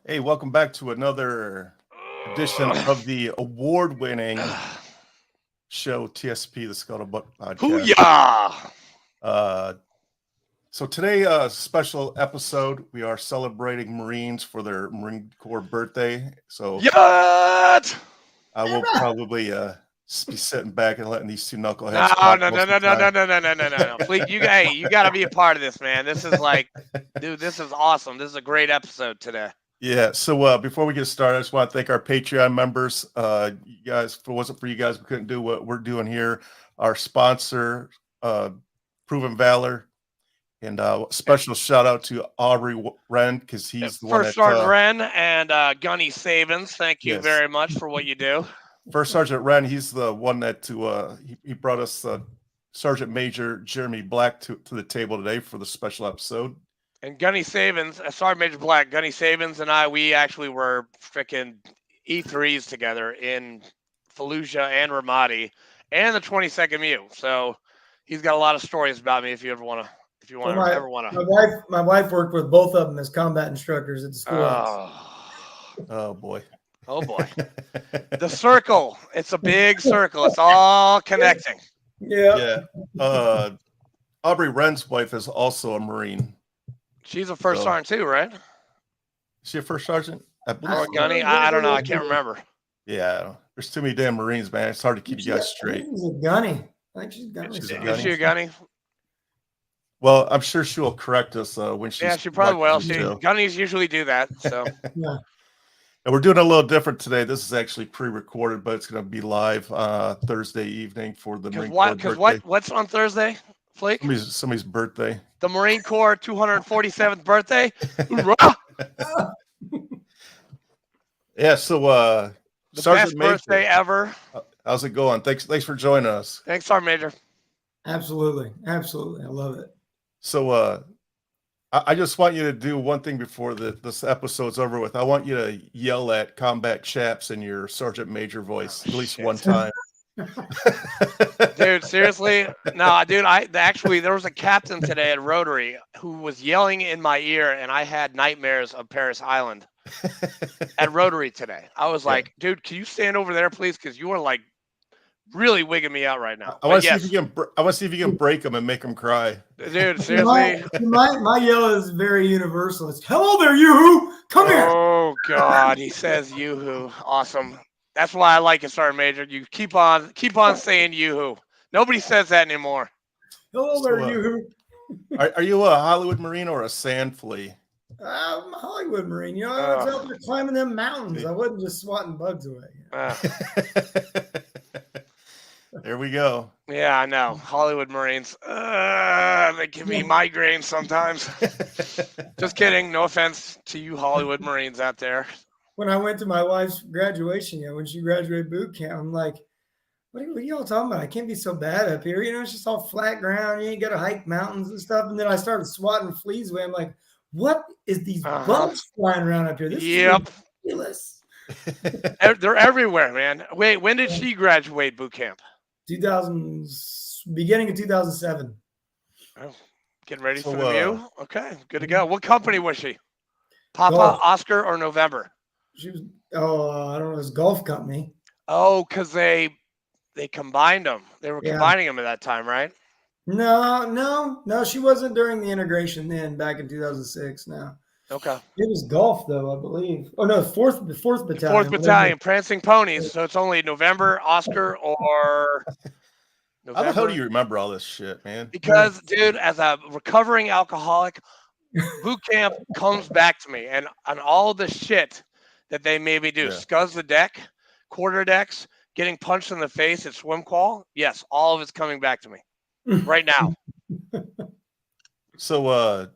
Hey, welcome back to another edition of the award-winning show TSP, the Scuttlebutt Podcast. Hoo-yah! Uh, so today, special episode. We are celebrating Marines for their Marine Corps birthday. So Yacht! I will probably be sitting back and letting these two knuckleheads No, talk no, most no, of no, the no, time. no, no, no, no, no, no. Fleet, you got to be a part of this, man. This is like, dude, this is awesome. This is a great episode today. Yeah. So before we get started, I just want to thank our Patreon members. You guys, if it wasn't for you guys, we couldn't do what we're doing here. Our sponsor, Proven Valor, and special shout out to Aubrey Wren because he's the one First that Sergeant Wren and Gunny Savins, thank you yes. very much for what you do. First Sergeant Wren, he's the one that he brought us Sergeant Major Jeremy Black to the table today for the special episode. And Gunny Savins, Sergeant Major Black, Gunny Savins and I, we actually were freaking E3s together in Fallujah and Ramadi and the 22nd MU. So he's got a lot of stories about me if you ever want to. If you want to ever want to. My wife worked with both of them as combat instructors at the schoolhouse. Oh boy. Oh boy. The circle. It's a big circle. It's all connecting. Yeah. Aubrey Wren's wife is also a Marine. She's a first sergeant too, right? Is she a first sergeant? Or Gunny? I don't know. I can't remember. Yeah. There's too many damn Marines, man. It's hard to keep you guys straight. She's a Gunny. I think she's Gunny. Is she a Gunny? Well, I'm sure she will correct us when she's. Yeah, she probably will. Gunnies usually do that. So. Yeah. And we're doing a little different today. This is actually pre-recorded, but it's going to be live Thursday evening for the Marine Corps birthday. Because what's on Thursday, Flake? Somebody's birthday. The Marine Corps 247th birthday. Yeah. So the best birthday ever. How's it going? Thanks for joining us. Thanks, Sergeant Major. Absolutely. I love it. So I just want you to do one thing before this episode's over with. I want you to yell at combat chaps in your Sergeant Major voice at least one time. Dude, seriously? No, dude, there was a captain today at Rotary who was yelling in my ear, and I had nightmares of Paris Island at Rotary today. I was like, dude, can you stand over there, please? Because you are like really wigging me out right now. I want to see if you can break them and make them cry. Dude, seriously. My yell is very universal. It's hello there, yoo-hoo. Come here. Oh God, he says yoo-hoo. Awesome. That's why I like it, Sergeant Major. You keep on saying yoo-hoo. Nobody says that anymore. Hello there, yoo-hoo. Are you a Hollywood Marine or a sand flea? I'm a Hollywood Marine. You know, I was out there climbing them mountains. I wasn't just swatting bugs away. There we go. Yeah, I know. Hollywood Marines. They give me migraines sometimes. Just kidding. No offense to you Hollywood Marines out there. When I went to my wife's graduation, when she graduated boot camp, I'm like, what are y'all talking about? I can't be so bad up here. You know, it's just all flat ground. You ain't got to hike mountains and stuff. And then I started swatting fleas away. I'm like, what is these bugs flying around up here? This is ridiculous. They're everywhere, man. Wait, when did she graduate boot camp? Beginning of 2007. Oh, getting ready for the view. Okay, good to go. What company was she? Papa, Oscar, or November? She was. I don't know. It was Golf Company. Oh, because they combined them. They were combining them at that time, right? No. She wasn't during the integration then. Back in 2006. No. Okay. It was Golf though, I believe. Oh no, fourth battalion. 4th Battalion, Prancing Ponies. So it's only November, Oscar, or November. How the hell do you remember all this shit, man? Because, dude, as a recovering alcoholic, boot camp comes back to me, and on all the shit that they made me do, scuzz the deck, quarter decks, getting punched in the face at swim qual. Yes, all of it's coming back to me right now. So,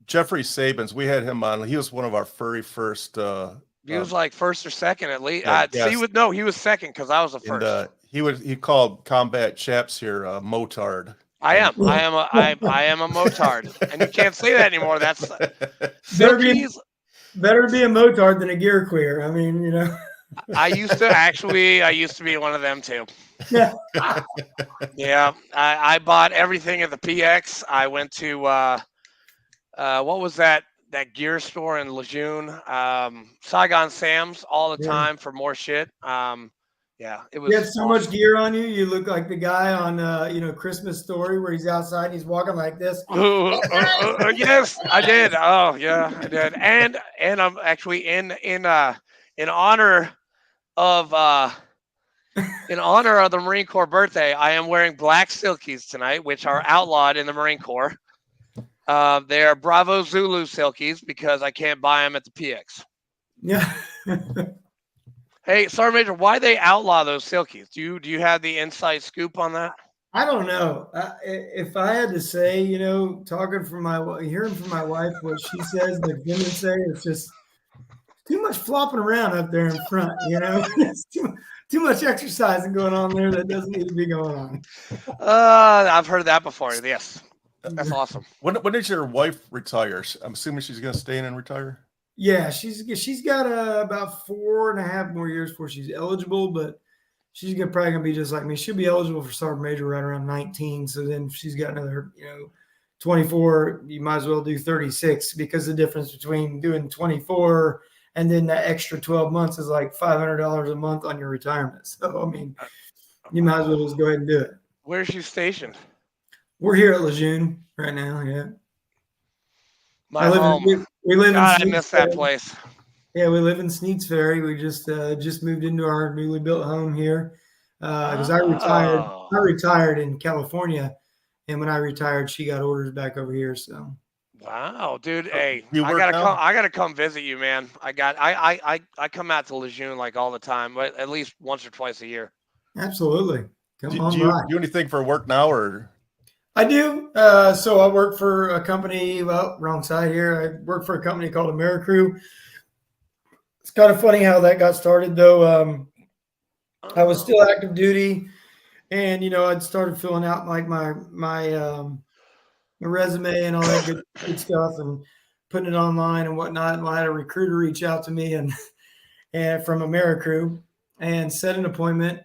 Jeffrey Sabins, we had him on. He was one of our very first. He was like first or second at least. He was second because I was the first. And, he called combat chaps here motard. I am a motard, and you can't say that anymore. That's better be a motard than a gear queer. I mean, you know. I used to be one of them too. Yeah. Yeah. I bought everything at the PX. I went to what was that that gear store in Lejeune, Saigon Sam's all the Yeah. time for more shit. Yeah, it was. You have so awesome. much gear on you. You look like the guy on, Christmas Story where he's outside and he's walking like this. Yes, I did. Oh yeah, I did. And I'm actually in honor of the Marine Corps birthday, I am wearing black silkies tonight, which are outlawed in the Marine Corps. They are Bravo Zulu silkies because I can't buy them at the PX. Yeah. Hey, Sergeant Major, why they outlaw those silkies? Do you have the inside scoop on that? I don't know. If I had to say, hearing from my wife, what she says, the women say, it's just too much flopping around up there in front. It's too much exercising going on there that doesn't need to be going on. I've heard that before. Yes, that's awesome. When does your wife retire? I'm assuming she's going to stay in and retire. Yeah, she's got about 4.5 more years before she's eligible, but she's probably gonna be just like me. She'll be eligible for Sergeant Major right around 19. So then she's got another, 24. You might as well do 36 because the difference between doing 24 and then that extra 12 months is like $500 a month on your retirement. So I mean, you might as well just go ahead and do it. Where's she stationed? We're here at Lejeune right now. Yeah. My home. We live God, in I miss that place. Yeah, we live in Sneeds Ferry. We just moved into our newly built home here because I retired in California, and when I retired, she got orders back over here. So, wow, dude, hey, I gotta come visit you, man. I come out to Lejeune like all the time, but at least once or twice a year. Absolutely, do you do anything for work now, or? I do. So I work for a company. Well, wrong side here. I work for a company called Americrew. It's kind of funny how that got started, though. I was still active duty, and I'd started filling out like my resume and all that good stuff, and putting it online and whatnot. And I had a recruiter reach out to me and from Americrew and set an appointment.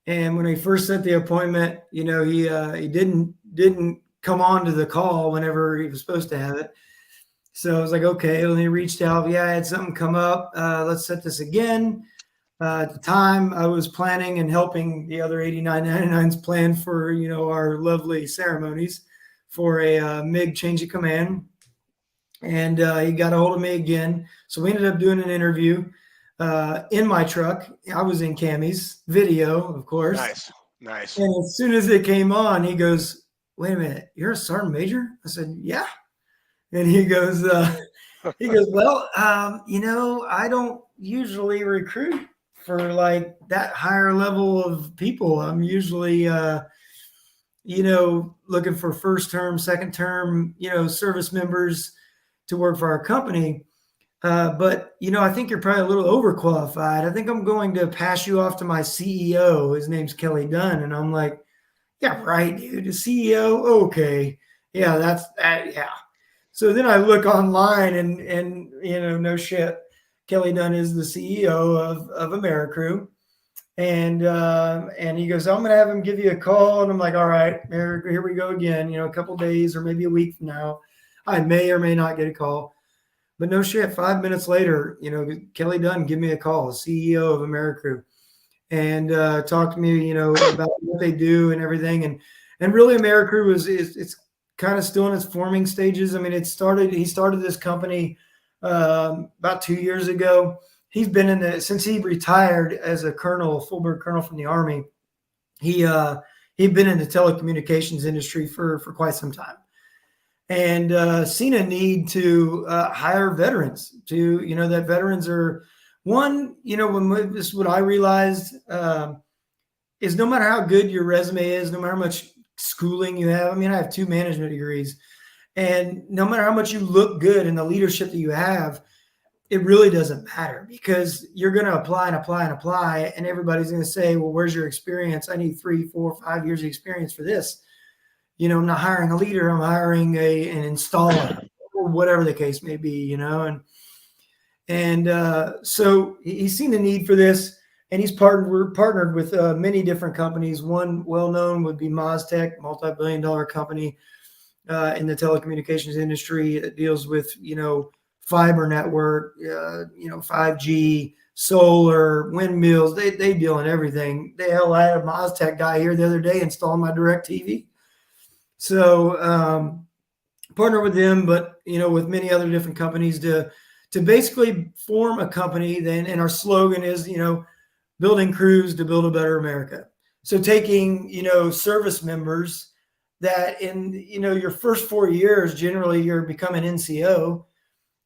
And when he first set the appointment, he didn't come on to the call whenever he was supposed to have it. So I was like, okay. When he reached out, yeah, I had something come up. Let's set this again. At the time, I was planning and helping the other 8999s plan for, our lovely ceremonies for a MiG change of command. And he got a hold of me again. So we ended up doing an interview in my truck. I was in Cammy's video, of course. Nice. And as soon as it came on, he goes, wait a minute, you're a Sergeant Major? I said, yeah. And he goes, well, I don't usually recruit for like that higher level of people. I'm usually, looking for first term, second term, service members to work for our company. But I think you're probably a little overqualified. I think I'm going to pass you off to my CEO. His name's Kelly Dunn. And I'm like, yeah, right, dude. The CEO. Okay. Yeah, that's that. Yeah. So then I look online and no shit. Kelly Dunn is the CEO of Americrew. And he goes, I'm going to have him give you a call. And I'm like, all right, here we go again, a couple days or maybe a week from now. I may or may not get a call. But no shit, 5 minutes later, Kelly Dunn give me a call, CEO of Americrew, and talk to me, about what they do and everything. And really Americrew it's kind of still in its forming stages. I mean, he started this company about 2 years ago. He's been since he retired as a colonel, full-bird colonel from the Army. He'd been in the telecommunications industry for quite some time. And seen a need to hire veterans that veterans are this is what I realized is no matter how good your resume is, no matter how much schooling you have. I mean, I have 2 management degrees, and no matter how much you look good in the leadership that you have, it really doesn't matter because you're going to apply and apply and apply. And everybody's going to say, well, where's your experience? I need 3, 4, 5 years of experience for this. I'm not hiring a leader. I'm hiring an installer or whatever the case may be, so he's seen the need for this, and we're partnered with many different companies. One well-known would be MasTec, multi-billion-dollar company in the telecommunications industry that deals with, fiber network, 5G, solar, windmills. They deal in everything. I had a MozTech guy here the other day installing my DirecTV. So partner with them, but with many other different companies to basically form a company. And our slogan is building crews to build a better America. So taking service members that in your first 4 years, generally you're becoming NCO.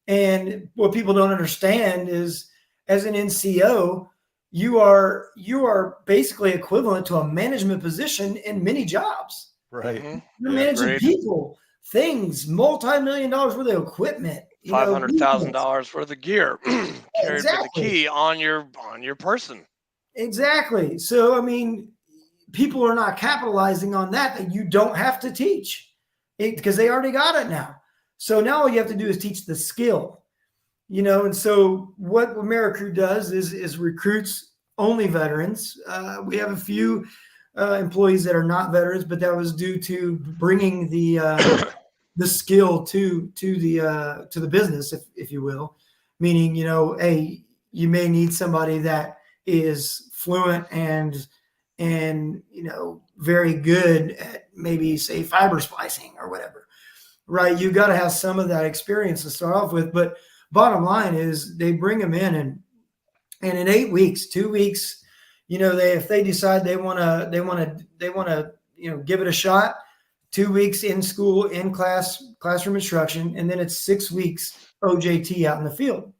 And what people don't understand is, as an NCO, you are basically equivalent to a management position in many jobs. Right. Mhm. You're Yeah, managing great. people, things, $multi-million worth of equipment, $500,000 worth of gear carried with the Exactly. key on your person. Exactly. So, I mean, people are not capitalizing on that you don't have to teach it because they already got it now. So now all you have to do is teach the skill, and so what Americrew does is recruits only veterans. We have a few employees that are not veterans, but that was due to bringing the skill to the business, if you will, meaning, hey, you may need somebody that is fluent and very good at maybe say fiber splicing or whatever, right? You got to have some of that experience to start off with. But bottom line is they bring them in and in 8 weeks, 2 weeks, if they decide they want to give it a shot, 2 weeks in school, in classroom instruction, and then it's 6 weeks OJT out in the field.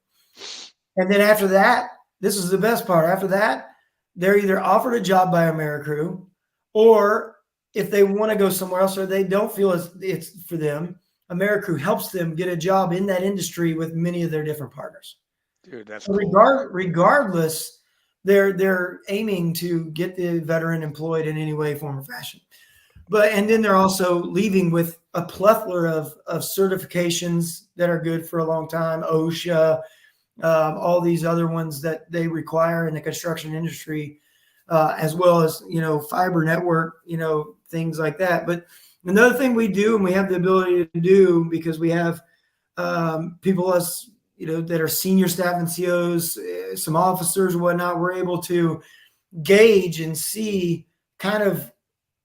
And then after that, this is the best part. After that, they're either offered a job by Americrew, or if they want to go somewhere else or they don't feel it's for them, Americrew helps them get a job in that industry with many of their different partners. Dude, that's So cool. regardless, they're aiming to get the veteran employed in any way, form, or fashion. And then they're also leaving with a plethora of certifications that are good for a long time, OSHA, all these other ones that they require in the construction industry, as well as, fiber network, things like that. But another thing we do, and we have the ability to do, because we have people that are senior staff NCOs, some officers and whatnot, we're able to gauge and see kind of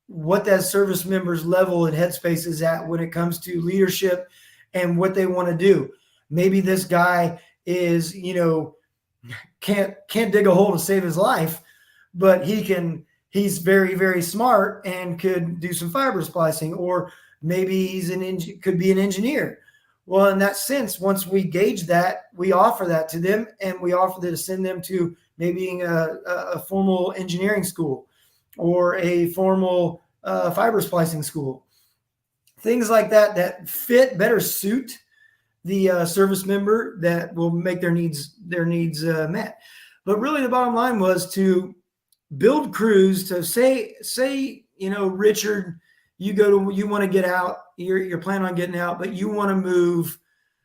what that service member's level and headspace is at when it comes to leadership and what they want to do. Maybe this guy is, can't dig a hole to save his life, but he's very, very smart and could do some fiber splicing, or maybe could be an engineer. Well, in that sense, once we gauge that, we offer that to them, and we offer to send them to maybe a formal engineering school or a formal fiber splicing school. Things like that better suit the service member, that will make their needs met. But really, the bottom line was to build crews to say, Richard, you want to get out, you're planning on getting out, but you want to move,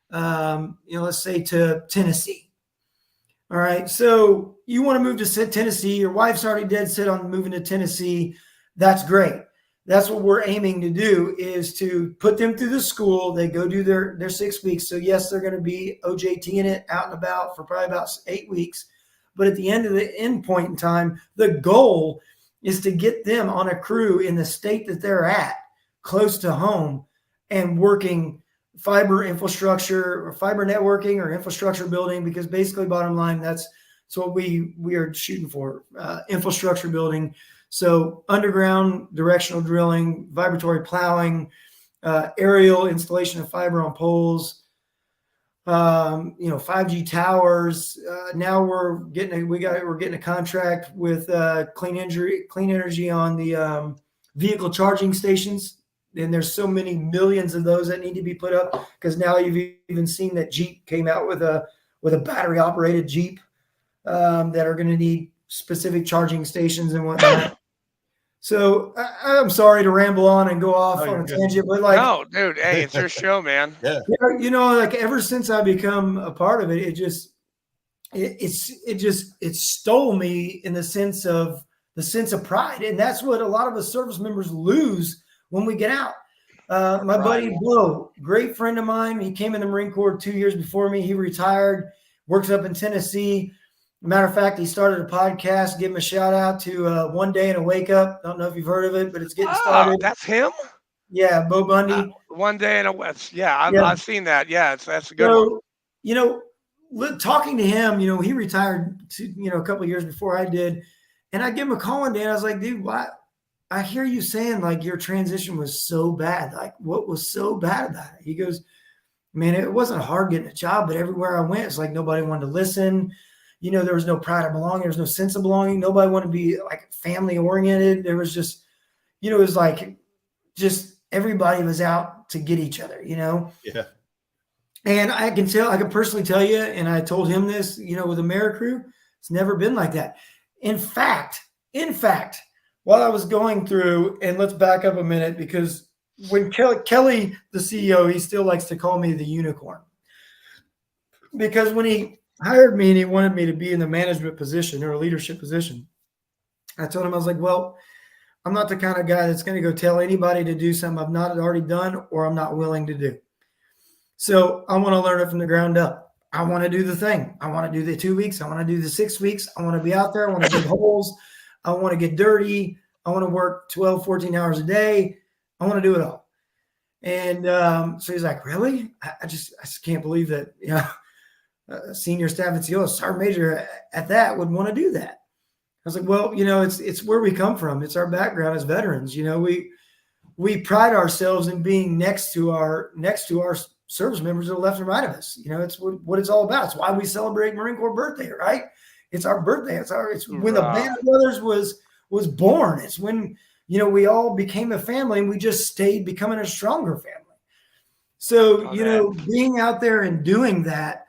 let's say to Tennessee. All right. So you want to move to Tennessee. Your wife's already dead set on moving to Tennessee. That's great. That's what we're aiming to do, is to put them through the school. They go do their 6 weeks. So yes, they're going to be OJTing it out and about for probably about 8 weeks. But at the end point in time, the goal is to get them on a crew in the state that they're at, close to home, and working fiber infrastructure or fiber networking or infrastructure building, because basically, bottom line, that's what we are shooting for, infrastructure building. So underground directional drilling, vibratory plowing, aerial installation of fiber on poles, 5G towers. Now we're getting a contract with Clean Energy on the vehicle charging stations. And there's so many millions of those that need to be put up, because now you've even seen that Jeep came out with a battery operated Jeep that are going to need specific charging stations and whatnot. So I'm sorry to ramble on and go off on a tangent, but no, dude, hey, it's your show, man. Yeah. Ever since I become a part of it, it stole me in the sense of pride. And that's what a lot of us service members lose when we get out. My Right. buddy Bo, great friend of mine. He came in the Marine Corps 2 years before me. He retired, works up in Tennessee. Matter of fact, he started a podcast. Give him a shout out to One Day and a Wake Up. Don't know if you've heard of it, but it's getting started. That's him. Yeah, Bo Bundy. One Day in a West. Yeah, Yeah. I've seen that. Yeah, that's a good one. So, you know, talking to him, you know, he retired a couple of years before I did. And I give him a call one day and I was like, dude, why? I hear you saying like your transition was so bad. Like, what was so bad about it? He goes, man, it wasn't hard getting a job, but everywhere I went, it's like nobody wanted to listen. You know, there was no pride of belonging. There was no sense of belonging. Nobody wanted to be like family oriented. There was just, you know, it was like just everybody was out to get each other, you know? Yeah. And I can personally tell you, and I told him this, you know, with AmeriCrew, it's never been like that. In fact, while I was going through, and let's back up a minute, because when Kelly, the CEO, he still likes to call me the unicorn. Because when he hired me and he wanted me to be in the management position or a leadership position, I told him, I was like, well, I'm not the kind of guy that's going to go tell anybody to do something I've not already done or I'm not willing to do. So I want to learn it from the ground up. I want to do the thing. I want to do the 2 weeks. I want to do the 6 weeks. I want to be out there. I want to dig holes. I want to get dirty. I want to work 12, 14 hours a day. I want to do it all. And so he's like, really? I just can't believe that, you know, a senior staff at CO, sergeant major at that would want to do that. I was like, well, you know, it's where we come from. It's our background as veterans. You know, we pride ourselves in being next to our service members to the left and right of us. You know, it's what it's all about. It's why we celebrate Marine Corps birthday, right? It's our birthday. It's when the Band of Brothers was born. It's when, you know, we all became a family and we just stayed becoming a stronger family. So, you know, being out there and doing that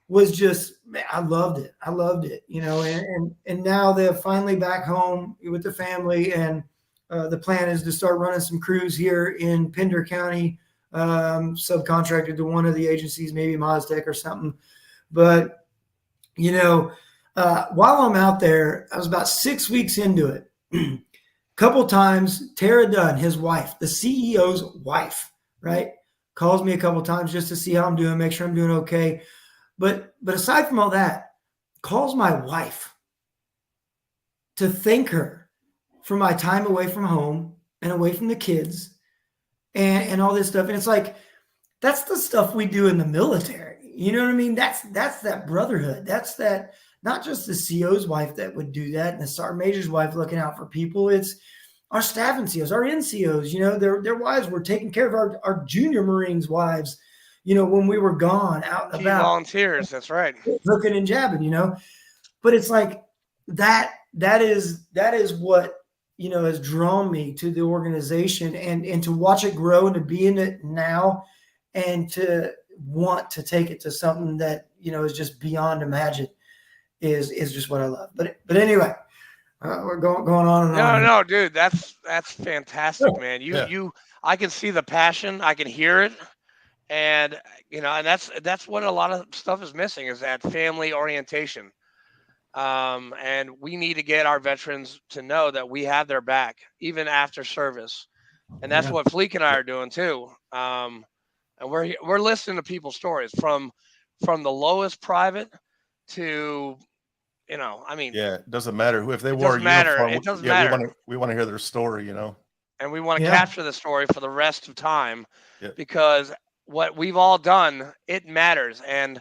was just, man, I loved it, you know, and now they're finally back home with the family. And the plan is to start running some crews here in Pender County, subcontracted to one of the agencies, maybe Maztec or something. But, you know, while I'm out there, I was about 6 weeks into it. A couple times, Tara Dunn, his wife, the CEO's wife, right, calls me a couple times just to see how I'm doing, make sure I'm doing okay. But aside from all that, calls my wife to thank her for my time away from home and away from the kids and all this stuff. And it's like, that's the stuff we do in the military. You know what I mean? That's that brotherhood. That's that, not just the CO's wife that would do that and the sergeant major's wife looking out for people. It's our staff NCOs, our NCOs, you know, their wives were taking care of our junior Marines' wives, you know, when we were gone out and about. Volunteers, that's right. Hooking and jabbing, you know. But it's like that is what, you know, has drawn me to the organization and to watch it grow and to be in it now and to want to take it to something that, you know, is just beyond imagine is just what I love. But anyway, we're going on and on. No, dude, that's fantastic, man. I can see the passion, I can hear it. And, you know, and that's what a lot of stuff is missing, is that family orientation. And we need to get our veterans to know that we have their back, even after service. And that's what Fleek and I are doing too. And we're listening to people's stories from the lowest private to, you know, I mean, yeah, it doesn't matter if they wore a uniform. It doesn't matter. We want to hear their story, you know. And we want to capture the story for the rest of time, because what we've all done, it matters. And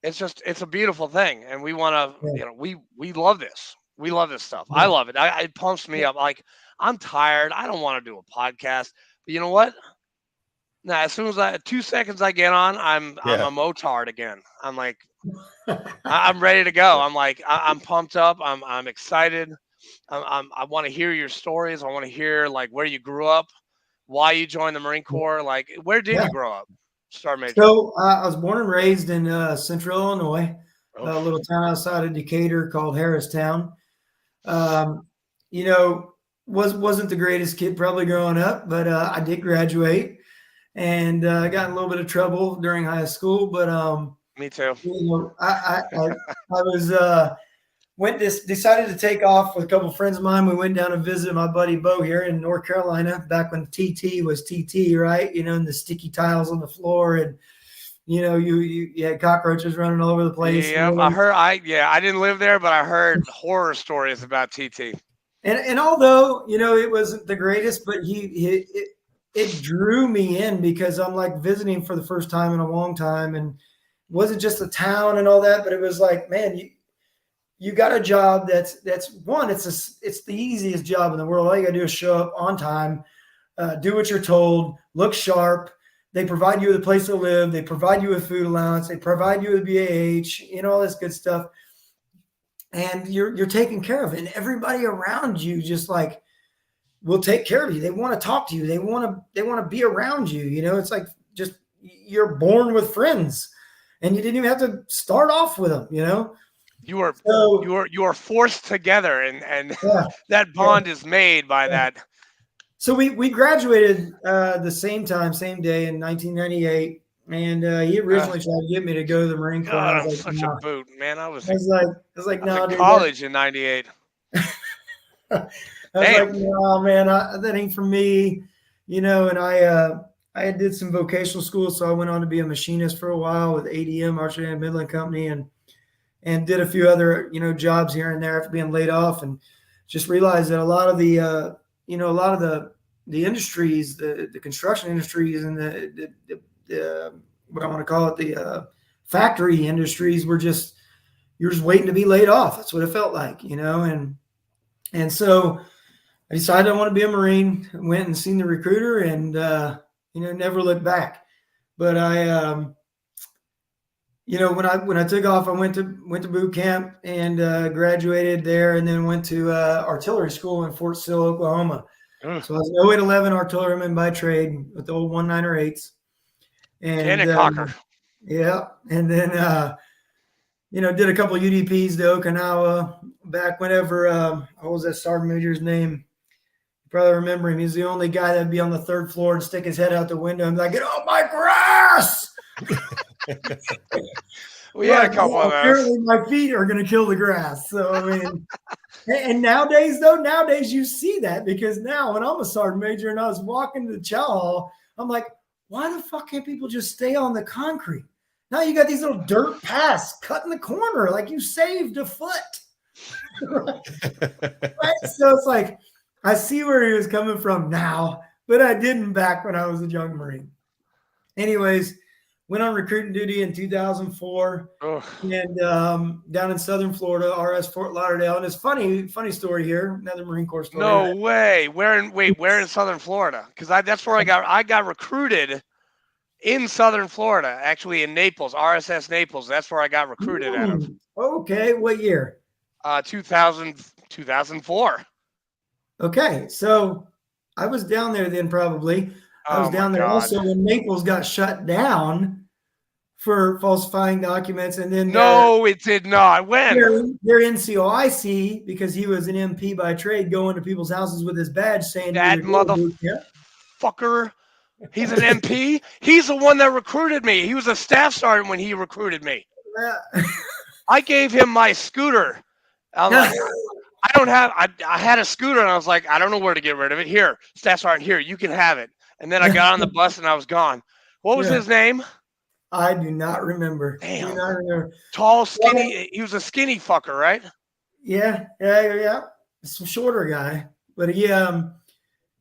it's a beautiful thing. And we want to, you know, we love this. We love this stuff. I love it. It pumps me up. Like, I'm tired. I don't want to do a podcast, but you know what? Now, as soon as 2 seconds I get on, I'm a motard again. I'm like, I'm ready to go. I'm like, I'm pumped up. I'm excited. I want to hear your stories. I want to hear like where you grew up, why you joined the Marine Corps. Like, where did you grow up? Sergeant Major. So I was born and raised in Central Illinois, a little town outside of Decatur called Harristown. You know, wasn't the greatest kid probably growing up, but I did graduate and I got in a little bit of trouble during high school. But me too. You know, I decided to take off with a couple of friends of mine. We went down and visited my buddy Bo here in North Carolina, back when TT was TT, right? You know, and the sticky tiles on the floor, and you know, you had cockroaches running all over the place. Yeah, and I heard. I didn't live there, but I heard horror stories about TT. And although, you know, it wasn't the greatest, but it drew me in because I'm like visiting for the first time in a long time, and it wasn't just the town and all that, but it was like, man, you got a job that's one, it's the easiest job in the world. All you gotta do is show up on time, do what you're told, look sharp. They provide you with a place to live. They provide you with food allowance. They provide you with BAH, you know, all this good stuff. And you're taken care of, and everybody around you just like will take care of you. They want to talk to you. They want to be around you. You know, it's like just you're born with friends, and you didn't even have to start off with them. You know, you are forced together, and yeah, that bond is made by that. So we graduated the same time, same day in 1998. And he originally tried to get me to go to the Marine Corps. God, I I'm was like, such no. a boot, man. I was like, no, in college in '98. I was like, no, man, that ain't for me, you know. And I did some vocational school, so I went on to be a machinist for a while with ADM, Archer and Midland Company, and did a few other, you know, jobs here and there after being laid off, and just realized that a lot of the, you know, a lot of the industries, the construction industries, and the what I want to call it, the factory industries were just, you're just waiting to be laid off. That's what it felt like, you know. And so I decided I want to be a Marine. I went and seen the recruiter, and you know, never looked back. But I you know, when I took off, I went to boot camp and graduated there, and then went to artillery school in Fort Sill, Oklahoma. So I was an 0811 artilleryman by trade with the old 198s. And yeah, and then you know, did a couple of UDPs to Okinawa back whenever what was that sergeant major's name? You probably remember him. He's the only guy that'd be on the third floor and stick his head out the window and be like, "Get off my grass!" We had a couple of those. Apparently, my feet are going to kill the grass. So I mean, and nowadays you see that, because now when I'm a sergeant major and I was walking to the chow hall, I'm like, why the fuck can't people just stay on the concrete? Now you got these little dirt paths cut in the corner, like you saved a foot. Right? So it's like, I see where he was coming from now, but I didn't back when I was a young Marine. Anyways, went on recruiting duty in 2004 and down in Southern Florida, RS Fort Lauderdale. And it's funny story here, another Marine Corps story. No way. Where in Southern Florida? Because that's where I got recruited in Southern Florida, actually in Naples, RSS Naples. That's where I got recruited out of. Okay, what year? 2004. Okay, so I was down there then probably. I was down there also when Naples got shut down for falsifying documents, and then no, it did not. When their NCOIC, because he was an MP by trade, going to people's houses with his badge saying that motherfucker. He's an MP. He's the one that recruited me. He was a staff sergeant when he recruited me. I gave him my scooter. I'm like, I had a scooter, and I was like, I don't know where to get rid of it. Here, staff sergeant, here, you can have it. And then I got on the bus and I was gone. What was his name? I do not remember. Damn. I do not remember. Tall, skinny. He was a skinny fucker, right? Yeah. Some shorter guy, but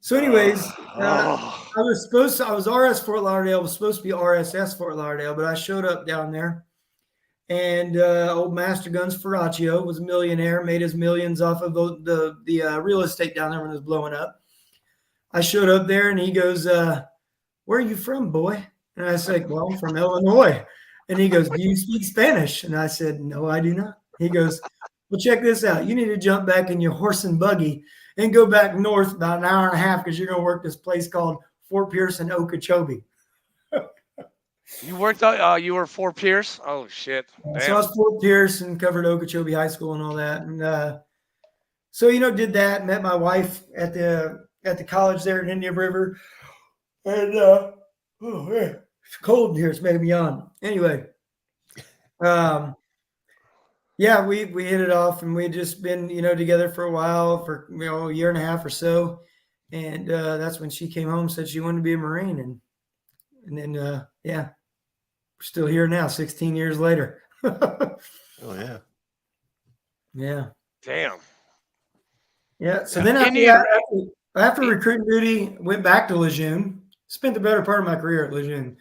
so anyways, I was RS Fort Lauderdale, was supposed to be RSS Fort Lauderdale, but I showed up down there, and old Master Guns Ferraccio was a millionaire, made his millions off of the real estate down there when it was blowing up. I showed up there, and he goes, "Where are you from, boy?" And I said, "Well, I'm from Illinois." And he goes, "Do you speak Spanish?" And I said, "No, I do not." He goes, "Well, check this out. You need to jump back in your horse and buggy and go back north about an hour and a half, because you're going to work this place called Fort Pierce in Okeechobee." You worked you were Fort Pierce? Oh, shit. Damn. So I was Fort Pierce and covered Okeechobee High School and all that. And so, you know, did that, met my wife at the college there in Indian River. And it's cold in here. It's making me yawn. Anyway, Yeah, we hit it off, and we'd just been, together for a while, for a year and a half or so, and that's when she came home, said she wanted to be a Marine, and then yeah, we're still here now, 16 years later. Oh yeah. Yeah. Damn. Yeah. So Yeah. then Indian- after recruiting duty, went back to Lejeune. Spent the better part of my career at Lejeune.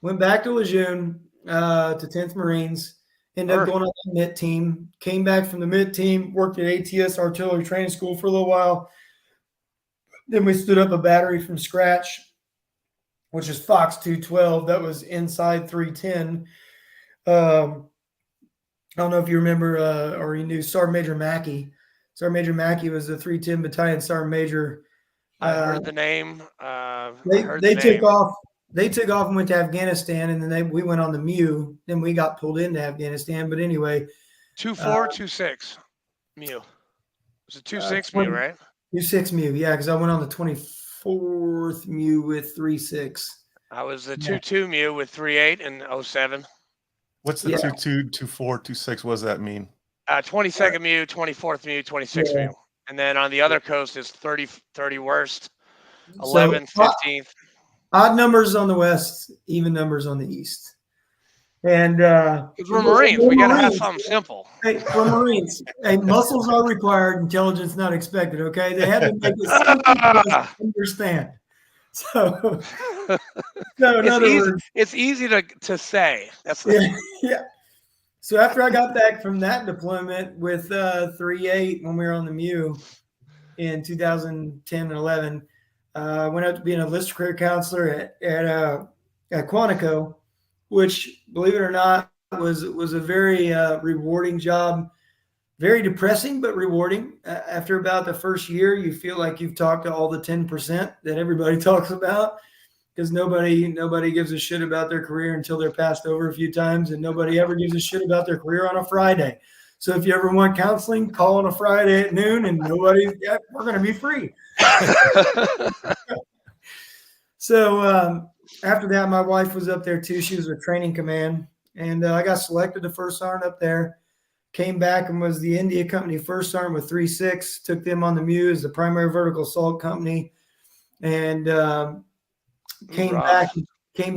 Went back to Lejeune to 10th Marines. Ended up going on the MIT team. Came back from the MIT team. Worked at ATS Artillery Training School for a little while. Then we stood up a battery from scratch, which is Fox 212. That was inside 310. I don't know if you remember or you knew Sergeant Major Mackey. Sergeant Major Mackey was the 310 Battalion Sergeant Major. I heard the name. They took off. They took off and went to Afghanistan, and then we went on the MEU. Then we got pulled into Afghanistan. But anyway, 24, 26 MEU. It was a 26 MEU, right? 26 MEU, yeah, because I went on the 24th MEU with 36. I was the 22 MEU with 38 and 07. What's the 22, 24, 26? What does that mean? 22nd MEU, 24th MEU, 26th MEU. And then on the other coast is 30 worst, 11th, 15th. Odd numbers on the west, even numbers on the east. And because we're Marines, we got to have something simple. Hey, we're Marines. Hey, muscles are required, intelligence not expected. Okay, they had to make it simple for us to understand. So in other words, it's easy to say. That's yeah. So after I got back from that deployment with 3-8 when we were on the MEU in 2010 and 11, I went out to be an enlisted career counselor at Quantico, which, believe it or not, was a very rewarding job. Very depressing, but rewarding. After about the first year, you feel like you've talked to all the 10% that everybody talks about, because nobody gives a shit about their career until they're passed over a few times, and nobody ever gives a shit about their career on a Friday. So if you ever want counseling, call on a Friday at noon, and we're going to be free. So after that, my wife was up there too. She was with training command, and I got selected to first sergeant up there. Came back and was the India Company first sergeant with 3-6. Took them on the MEU as the primary vertical assault company, and came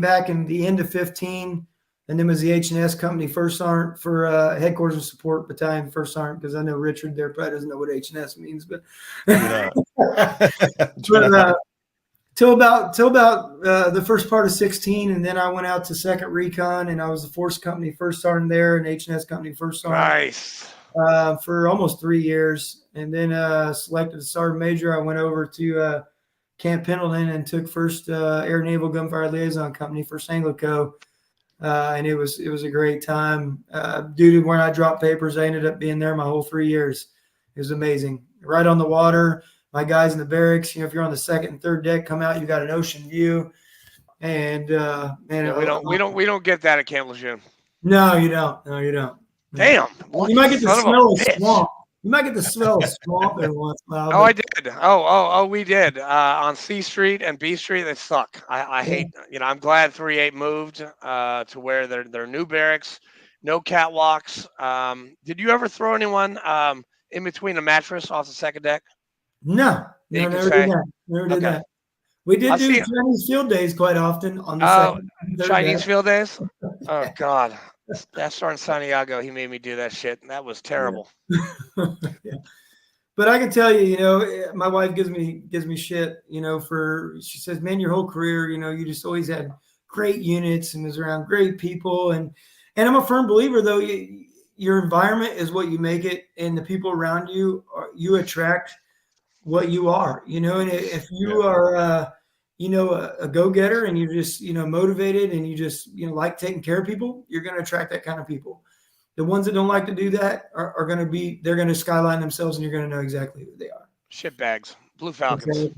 back in the end of 15, and then was the H&S Company first sergeant for headquarters and support battalion first sergeant, because I know Richard there probably doesn't know what H&S means, but till about the first part of 16, and then I went out to Second Recon, and I was the Force Company first sergeant there, and H&S Company first sergeant. Nice. For almost 3 years, and then selected as sergeant major. I went over to Camp Pendleton and took first Air Naval Gunfire Liaison Company for Anglo, and it was a great time. Due to when I dropped papers, I ended up being there my whole 3 years. It was amazing. Right on the water. My guys in the barracks, if you're on the second and third deck, come out, you got an ocean view, and man, we don't get that at Camp Lejeune. No, you don't. No, you don't. Damn, you might get the smell of swamp. You might get the smell of swamp every once in a while. Oh, I did. Oh, we did on C Street and B Street. They suck. I hate. I'm glad 3-8 moved to where they're new barracks, no catwalks. Did you ever throw anyone in between a mattress off the second deck? No, never did that. Never did that. We did do Chinese field days quite often on the second. Chinese field days? Oh God, that Sergeant Santiago, he made me do that shit. That was terrible. Yeah. But I can tell you, my wife gives me shit, she says, man, your whole career, you just always had great units and was around great people, and I'm a firm believer though, your environment is what you make it, and the people around you attract what you are, and if you are, a go-getter, and you're just, motivated, and you just, like taking care of people, you're going to attract that kind of people. The ones that don't like to do that are going to they're going to skyline themselves, and you're going to know exactly who they are. Shitbags, Blue Falcons.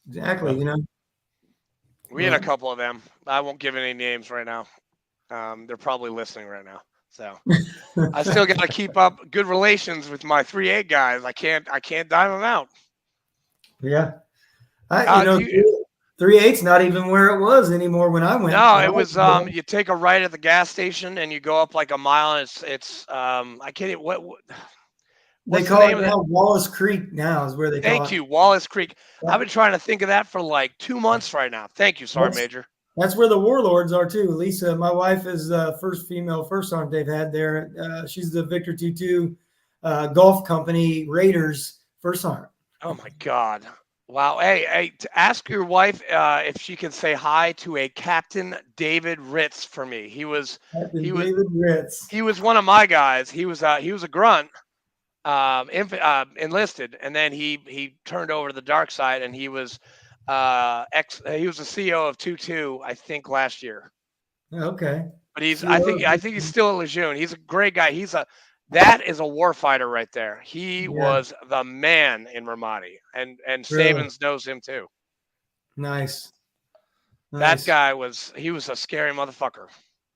Exactly. We had a couple of them. I won't give any names right now. They're probably listening right now. So I still got to keep up good relations with my 3-8 guys. I can't dime them out. Yeah. 3/8's not even where it was anymore when I went. No, it was you take a right at the gas station and you go up like a mile, and it's I can't even, they what's the call name it of now Wallace Creek now is where they call Thank it. you, Wallace Creek. Yeah. I've been trying to think of that for like 2 months right now. Thank you, Sergeant Major. That's where the Warlords are too. Lisa, my wife, is the first female first sergeant they've had there. She's the Victor 22 Golf Company Raiders first sergeant. Oh my God. Wow. Hey, to ask your wife if she can say hi to a Captain David Ritz for me. He was David Ritz. He was one of my guys. He was a grunt, enlisted, and then he turned over to the dark side, and he was he was the CEO of 2-2, I think, last year. Okay. But I think he's still at Lejeune. He's a great guy. That is a war fighter right there. He was the man in Ramadi, and Sabins knows him too. Nice. That guy was a scary motherfucker.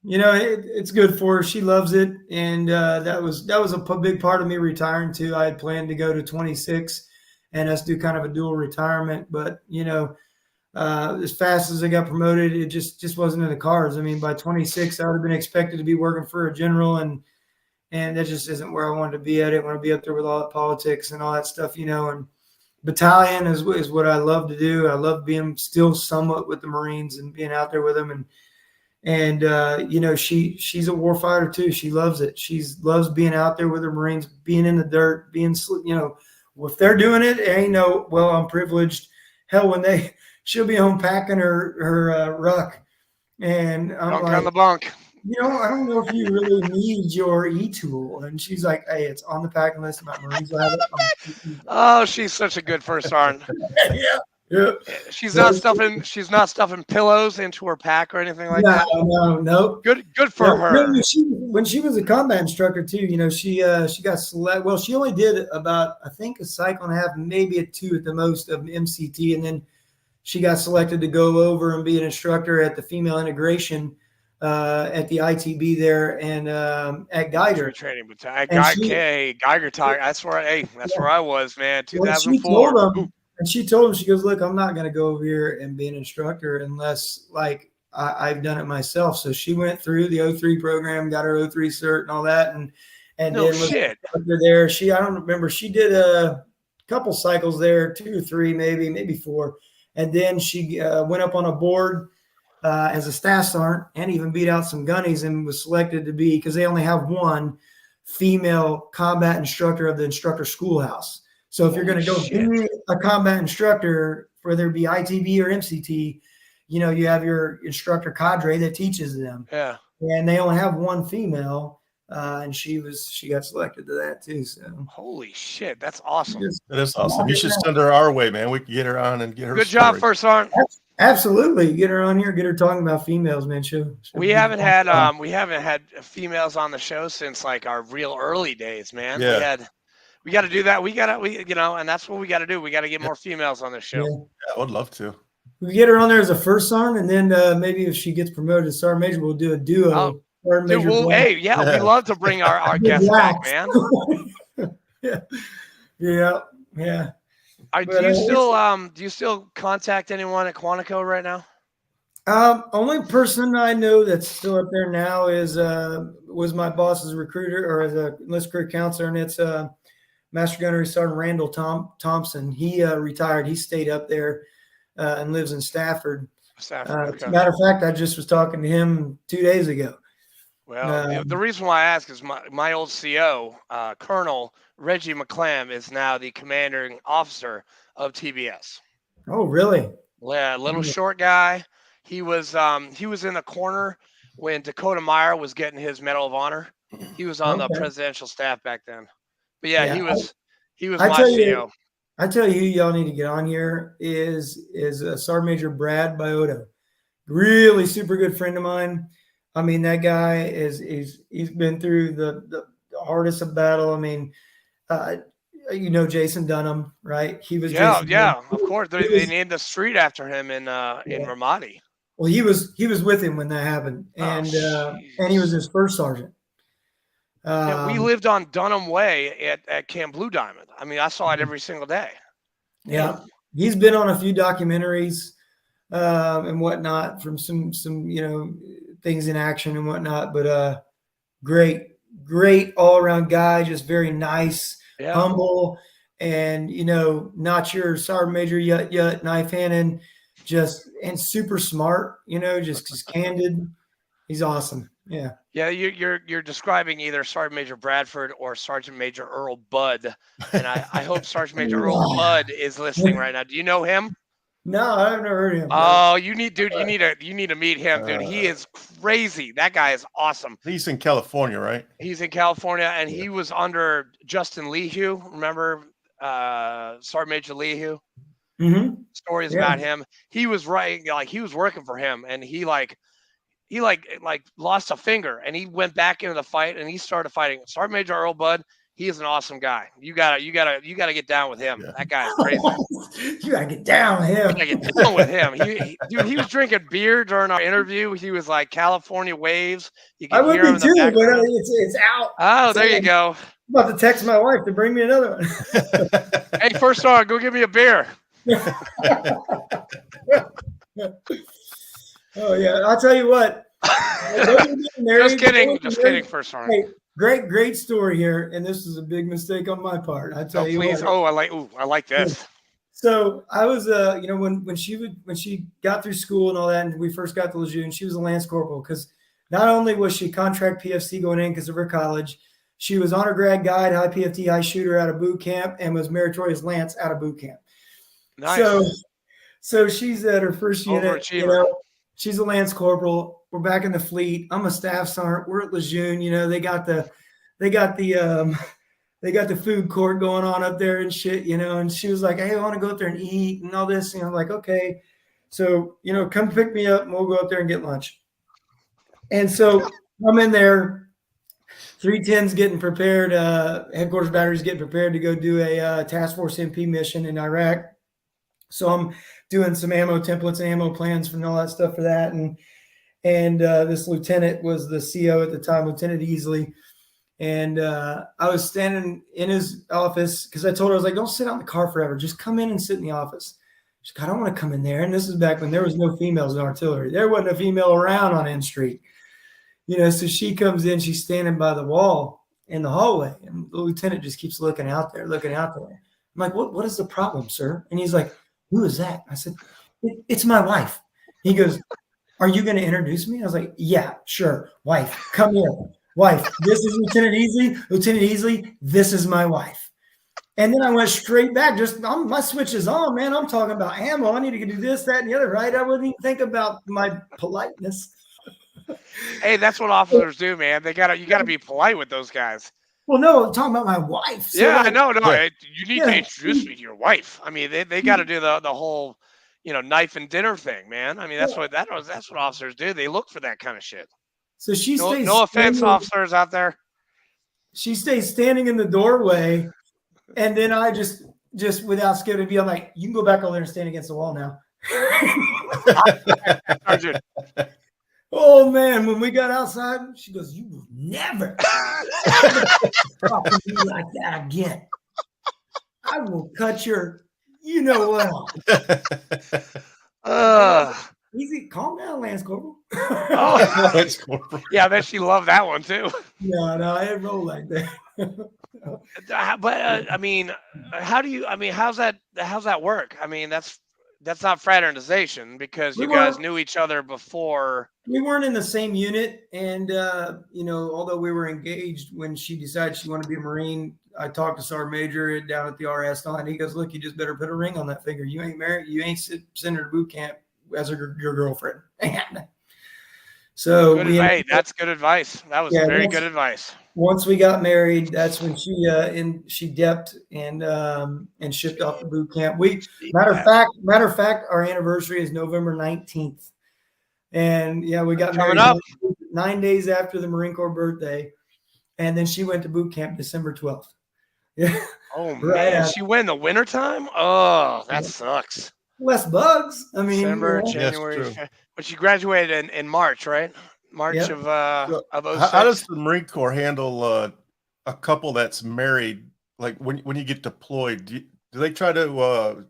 You know, it's good for her. She loves it, and that was a big part of me retiring too. I had planned to go to 26 and us do kind of a dual retirement, but you know, as fast as I got promoted, it just wasn't in the cards. I mean, by 26, I would have been expected to be working for a general, and that just isn't where I wanted to be. I didn't want to be up there with all the politics and all that stuff, you know. And battalion is what I love to do. I love being still somewhat with the Marines and being out there with them. And you know, she's a war fighter too. She loves it. She loves being out there with her Marines, being in the dirt, being, you know, if they're doing it, ain't no, well, I'm privileged. Hell, she'll be home packing her ruck, and I'm Bunk like, on the bunk. you know, I don't know if you really need your e-tool. And she's like, hey, it's on the packing list. My Marines will have it. Oh, she's such a good first sergeant. Yeah. She's not stuffing pillows into her pack or anything like that. No. Good for her. When she was a combat instructor too, you know, she got select. Well, she only did about, I think, a cycle and a half, maybe a 2 at the most of MCT, and then she got selected to go over and be an instructor at the female integration at the ITB there and at Geiger training battalion. Geiger Tiger. That's where I was, man. 2004. Well, she told him, she goes, look, I'm not going to go over here and be an instructor unless like I've done it myself. So she went through the 03 program, got her 03 cert and all that, and no then shit. There, I don't remember. She did a couple cycles there, 2 or 3, maybe 4, and then she went up on a board as a staff sergeant and even beat out some gunnies and was selected to be, because they only have one female combat instructor of the instructor schoolhouse. So if you're going to go be a combat instructor, whether it be ITB or MCT, you know, you have your instructor cadre that teaches them. Yeah. And they only have one female, and she got selected to that too. So holy shit, that's awesome. That is awesome. You should send her our way, man. We can get her on and get her. Good job, first sergeant. Absolutely, get her on here, get her talking about females, man. We haven't had females on the show since like our real early days, man. Yeah. We got to do that. We you know, and that's what we got to do. We got to get more females on this show. Yeah, I would love to. We get her on there as a first sergeant, and then maybe if she gets promoted to sergeant major, we'll do a duo. Dude, we love to bring our guests back, man. Yeah. Do you still contact anyone at Quantico right now? Only person I know that's still up there now is was my boss's recruiter or as a enlisted career counselor, and it's Master Gunnery Sergeant Randall Thompson. He retired. He stayed up there and lives in Stafford. Okay. As a matter of fact, I just was talking to him 2 days ago. Well, the reason why I ask is my old CO, Colonel Reggie McClam, is now the commanding officer of TBS. Oh, really? Yeah, little short guy. He was in the corner when Dakota Meyer was getting his Medal of Honor. He was on the presidential staff back then. But yeah, he was my CO. I tell you who y'all need to get on here is Sergeant Major Brad Biota. Really super good friend of mine. I mean, that guy he's been through the hardest of battle. I mean, you know Jason Dunham, right? He was of course. They named the street after him in Ramadi. Well, he was with him when that happened, and he was his first sergeant. We lived on Dunham Way at Camp Blue Diamond. I mean, I saw it every single day. Yeah, he's been on a few documentaries. and whatnot from some things in action and whatnot. But great all around guy, just very nice, humble, and not your sergeant major yut knife handing, and super smart. Just candid. He's awesome. Yeah. Yeah, you're describing either Sergeant Major Bradford or Sergeant Major Earl Budd, and I hope Sergeant Major Earl Budd is listening right now. Do you know him? No, I've never heard of him. Oh, you need to meet him, dude. He is crazy. That guy is awesome. He's in California, right? He's in California, and he was under Justin Lehue. Remember, Sergeant Major Lehue? Mm-hmm. Stories about him. He was he was working for him, and he lost a finger, and he went back into the fight, and he started fighting Sergeant Major Earl Budd. He is an awesome guy. You gotta get down with him. Yeah. That guy is crazy. You gotta get down with him. You gotta get down with him. Dude, he was drinking beer during our interview. He was like California waves. You can hear him in the background. But it's out. Oh, there you go. I'm about to text my wife to bring me another one. Hey, first off, go give me a beer. Oh yeah, I'll tell you what. Just kidding. First off. Hey, great story here, and this is a big mistake on my part. I tell you. Please. What. I like this. So I was, when she got through school and all that, and we first got to Lejeune, she was a Lance Corporal because not only was she contract PFC going in because of her college, she was honor grad guide, high PFT, high shooter out of boot camp, and was meritorious Lance out of boot camp. Nice. So she's at her first unit. She's a Lance Corporal. We're back in the fleet. I'm a staff sergeant. We're at Lejeune. They got the food court going on up there and shit. And she was like, "Hey, I want to go up there and eat and all this." And I'm like, "Okay." So come pick me up and we'll go up there and get lunch. And so I'm in there. 310's getting prepared. Headquarters battery's getting prepared to go do a task force MP mission in Iraq. So I'm doing some ammo templates and ammo plans and all that stuff for that. And this lieutenant was the CO at the time, Lieutenant Easley. And I was standing in his office because I told her, I was like, "Don't sit out in the car forever. Just come in and sit in the office." She's like, "I don't want to come in there." And this is back when there was no females in artillery. There wasn't a female around on N Street. So she comes in, she's standing by the wall in the hallway. And the lieutenant just keeps looking out there. I'm like, what is the problem, sir? And he's like, "Who is that?" I said, "It's my wife." He goes, "Are you going to introduce me?" I was like, "Yeah, sure. Wife, come here. Wife, this is Lieutenant Easley. Lieutenant Easley, this is my wife." And then I went straight back. My switch is on, man. I'm talking about ammo. I need to do this, that, and the other, right? I wouldn't even think about my politeness. Hey, that's what officers do, man. You gotta be polite with those guys. Well, no, I'm talking about my wife. So yeah, no. You need to introduce me to your wife. I mean, they got to do the whole, knife and dinner thing, man. I mean, that's what officers do. They look for that kind of shit. So she stays. No offense, officers out there. She stays standing in the doorway, and then I just without skipping a beat, I'm like, "You can go back over there and stand against the wall now." Sergeant. Oh man, when we got outside, she goes, "You will never talk to me like that again. I will cut your, what." Easy, calm down, Lance Corporal. Oh, Lance Corporal. Yeah, I bet she loved that one too. No, I didn't roll like that. But I mean, how's that work? I mean, that's not fraternization because you guys knew each other before. We weren't in the same unit, and although we were engaged when she decided she wanted to be a Marine, I talked to Sergeant Major down at the RS line. He goes, "Look, you just better put a ring on that finger. You ain't married. You ain't sending her to boot camp as your girlfriend." So that's good advice. That was very good advice. Once we got married, that's when she depped and shipped off to boot camp. Matter of fact, our anniversary is November 19th. And yeah, we got married 9 days after the Marine Corps birthday. And then she went to boot camp December 12th. Yeah. Oh man, she went in the wintertime? Oh, that sucks. Less bugs. I mean, December, January. But she graduated in March, right? March of 06. How does the Marine Corps handle a couple that's married? Like when you get deployed, do they try to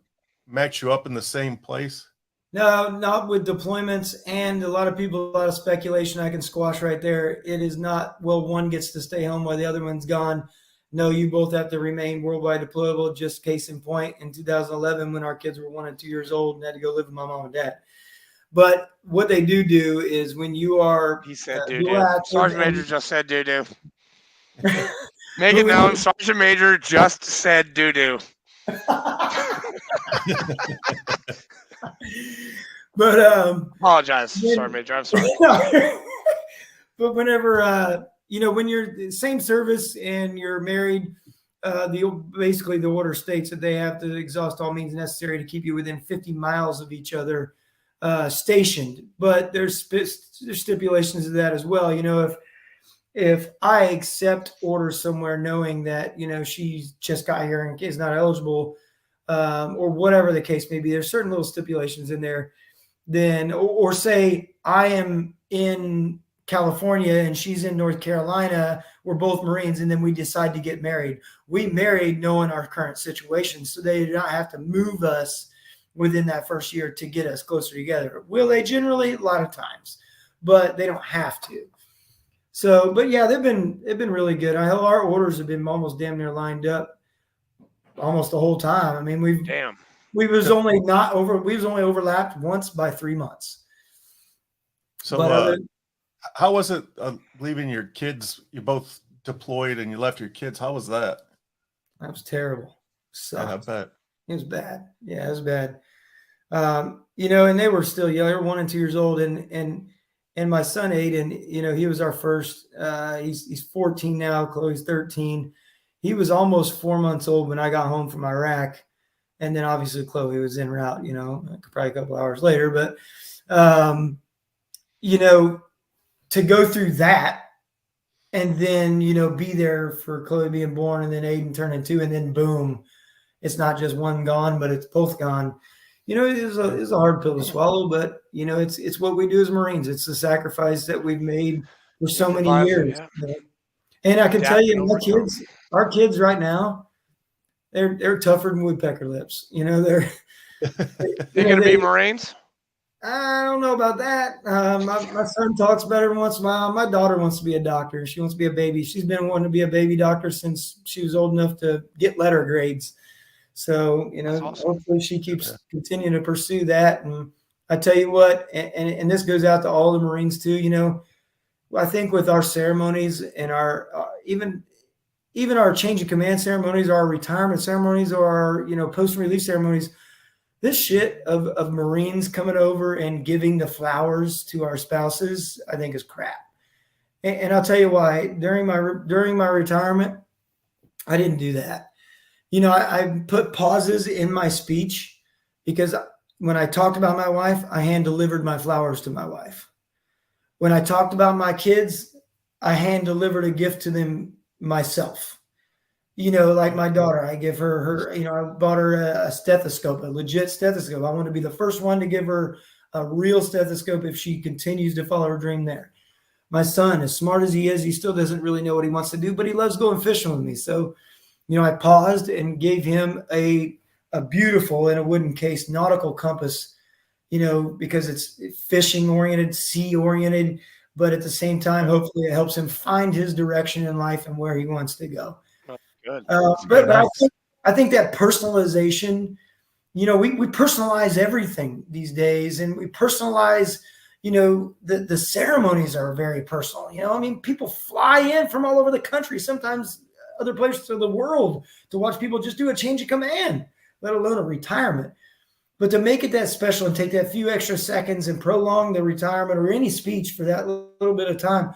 match you up in the same place? No, not with deployments and a lot of people, a lot of speculation I can squash right there. It is not, well, one gets to stay home while the other one's gone. No, you both have to remain worldwide deployable. Just case in point, in 2011, when our kids were 1 and 2 years old and had to go live with my mom and dad. But what they do is when you are He said dual doo-doo. active Sergeant and- Major just said doo-doo. Make it known, Sergeant Major just said doo-doo. But Apologize, Then- Sergeant Major. I'm sorry. but whenever when you're the same service and you're married, basically the order states that they have to exhaust all means necessary to keep you within 50 miles of each other stationed. But there's stipulations to that as well. You know, if I accept orders somewhere knowing that, you know, she's just got here and is not eligible, or whatever the case may be, there's certain little stipulations in there. Then, or say I am in California and she's in North Carolina, we're both Marines, and then we decide to get married. We married knowing our current situation, so they do not have to move us within that first year to get us closer together. Will they? Generally, a lot of times, but they don't have to. So, but yeah, they've been really good. Our orders have been almost damn near lined up almost the whole time. I mean, we was only overlapped once by 3 months. So, But how was it leaving your kids? You both deployed and you left your kids. How was that? that was terrible. I bet. It was bad. Yeah, it was bad. You know, and they were still young. They were 1 and 2 years old, and my son Aiden, you know, he was our first. He's 14 now. Chloe's 13. He was almost 4 months old when I got home from Iraq, and then obviously Chloe was en route. You know, probably a couple hours later. But you know, to go through that, and then, you know, be there for Chloe being born, and then Aiden turning 2, and then boom, it's not just one gone, but it's both gone. You know, it's a hard pill to swallow, but you know, it's what we do as Marines. It's the sacrifice that we've made for so many years. Yeah. You know? And I can tell you, our kids right now, they're tougher than woodpecker lips. You know, they're gonna be Marines? I don't know about that. My son talks better once in a while. My daughter wants to be a doctor. She wants to be a baby. She's been wanting to be a baby doctor since she was old enough to get letter grades. So, you know, awesome. Hopefully she keeps continuing to pursue that. And I tell you what, and this goes out to all the Marines too, you know, I think with our ceremonies and our even our change of command ceremonies, our retirement ceremonies, or our, you know, post-release ceremonies, this shit of Marines coming over and giving the flowers to our spouses, I think is crap. And I'll tell you why. During my retirement, I didn't do that. You know, I put pauses in my speech because when I talked about my wife, I hand delivered my flowers to my wife. When I talked about my kids, I hand delivered a gift to them myself. You know, like my daughter, I give her, you know, I bought her a stethoscope, a legit stethoscope. I want to be the first one to give her a real stethoscope if she continues to follow her dream there. My son, as smart as he is, he still doesn't really know what he wants to do, but he loves going fishing with me. So, you know, I paused and gave him a beautiful, in a wooden case, nautical compass, you know, because it's fishing oriented, sea oriented, but at the same time, hopefully it helps him find his direction in life and where he wants to go. Good. But I think that personalization, you know, we personalize everything these days, and we personalize, you know, the ceremonies are very personal. You know, I mean, people fly in from all over the country, sometimes other places of the world, to watch people just do a change of command, let alone a retirement. But to make it that special and take that few extra seconds and prolong the retirement or any speech for that little bit of time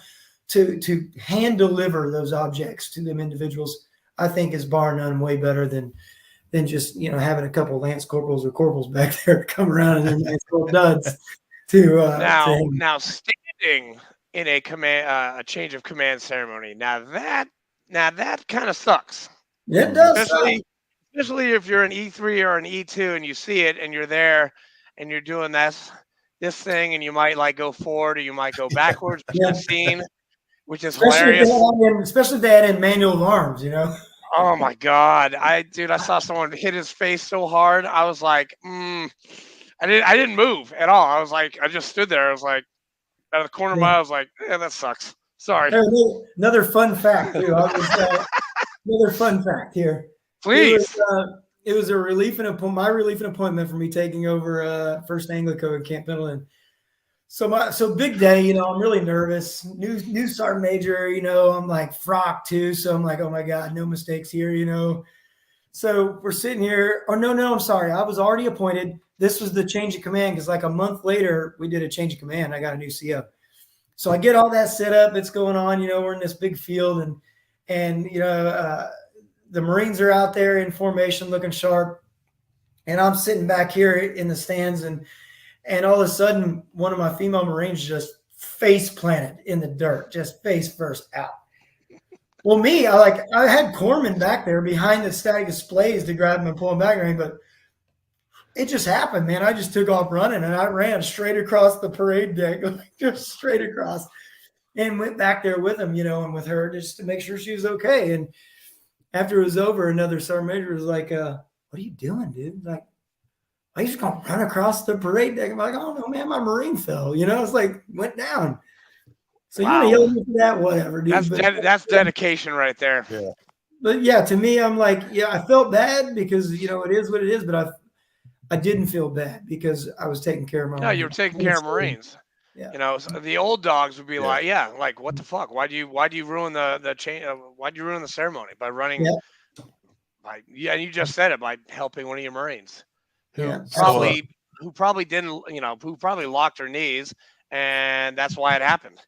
to hand deliver those objects to them individuals, I think is bar none way better than just, you know, having a couple Lance Corporals or Corporals back there to come around and then nice little duds now standing in a command, a change of command ceremony. Now that kind of sucks. Yeah, it does. Especially if you're an E3 or an E2 and you see it and you're there and you're doing this thing, and you might like go forward or you might go backwards between scene, which is hilarious. Especially if they had in manual of arms, you know. Oh my God. I saw someone hit his face so hard. I was like, and I didn't move at all. I was like, I just stood there. I was like, out of the corner of my eye, I was like, yeah, that sucks. Sorry. Hey, another fun fact too. Another fun fact here. Please. It was a my relief and appointment for me taking over First Anglico in Camp Pendleton. So big day, you know, I'm really nervous. New sergeant major, you know, I'm like frock too. So I'm like, oh my God, no mistakes here, you know. So we're sitting here. Oh no, I'm sorry. I was already appointed. This was the change of command because like a month later, we did a change of command. I got a new CO. So I get all that set up. It's going on, you know, we're in this big field and you know, the Marines are out there in formation looking sharp. And I'm sitting back here in the stands and all of a sudden one of my female Marines just face planted in the dirt, just face first out. Well, I had Corpsman back there behind the static displays to grab him and pull him back, but it just happened, man. I just took off running and I ran straight across the parade deck, just straight across, and went back there with him, you know, and with her just to make sure she was okay. And after it was over, another sergeant major was like, what are you doing, dude? Like, are you just going to run across the parade deck? I'm like, oh no, man, my Marine fell, you know, it's like went down. So wow. You yelled me for that, whatever, dude. That's dedication right there. Yeah. But yeah, to me, I'm like, yeah, I felt bad because, you know, it is what it is, but I didn't feel bad because I was taking care of my. No, you were taking care of Marines. Yeah. You know, so the old dogs would be like, yeah, like what the fuck? Why do you ruin the chain? Why'd you ruin the ceremony by running? Yeah. You just said it by helping one of your Marines who probably didn't, you know, who probably locked her knees, and that's why it happened.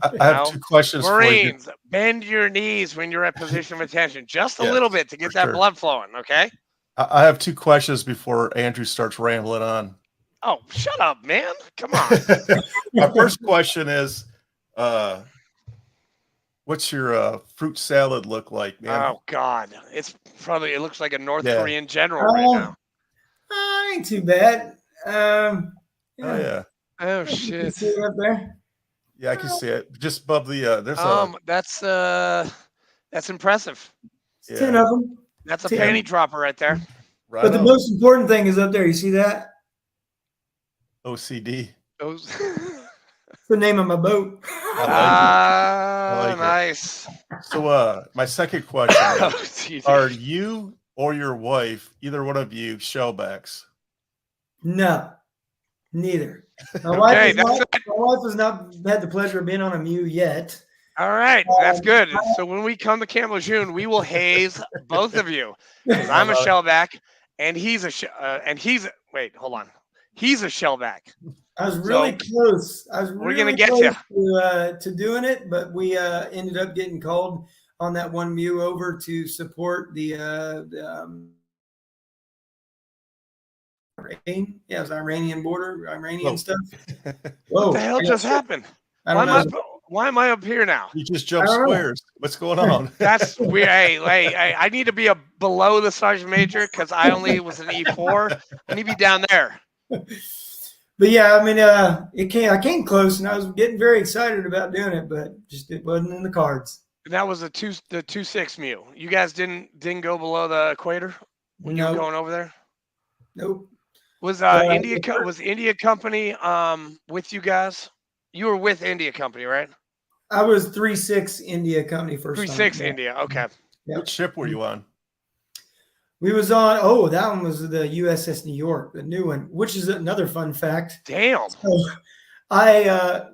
I have two questions Marines, for you. bend your knees when you're at position of attention, just a little bit to get that blood flowing. Okay. I have two questions before Andrew starts rambling on. Oh, shut up, man! Come on. My first question is, what's your fruit salad look like, man? Oh God, it looks like a North Korean general right now. Ain't too bad. Oh yeah. Oh shit. See it up there? Yeah, I can see it. Just above the that's impressive. 10 of them. That's a panty dropper right there. Right but the most important thing is up there. You see that? OCD. Those. It's the name of my boat. I like nice. So my second question is, are you or your wife, either one of you, shellbacks? No, neither. My wife has not had the pleasure of being on a MEU yet. All right, that's good. So when we come to Camp Lejeune, we will haze both of you. Because I'm a shellback, and he's a wait, hold on. He's a shellback. I was really close. We're gonna get you to doing it, but we ended up getting called on that one MEU over to support the it was Iranian border, Iranian stuff. Whoa, what the hell just happened? Why am I up here now? You just jumped squares. What's going on? That's weird. Hey, I need to be below the sergeant major because I only was an E4. I need to be down there. But yeah, I mean, I came close, and I was getting very excited about doing it, but just it wasn't in the cards. And that was the 2.6 MEU. You guys didn't go below the equator when you were going over there. Nope. Was India Company with you guys? You were with India Company, right? I was 3-6 India Company first. 3-6 India. Okay. Yep. What ship were you on? We was on. Oh, that one was the USS New York, the new one, which is another fun fact. Damn.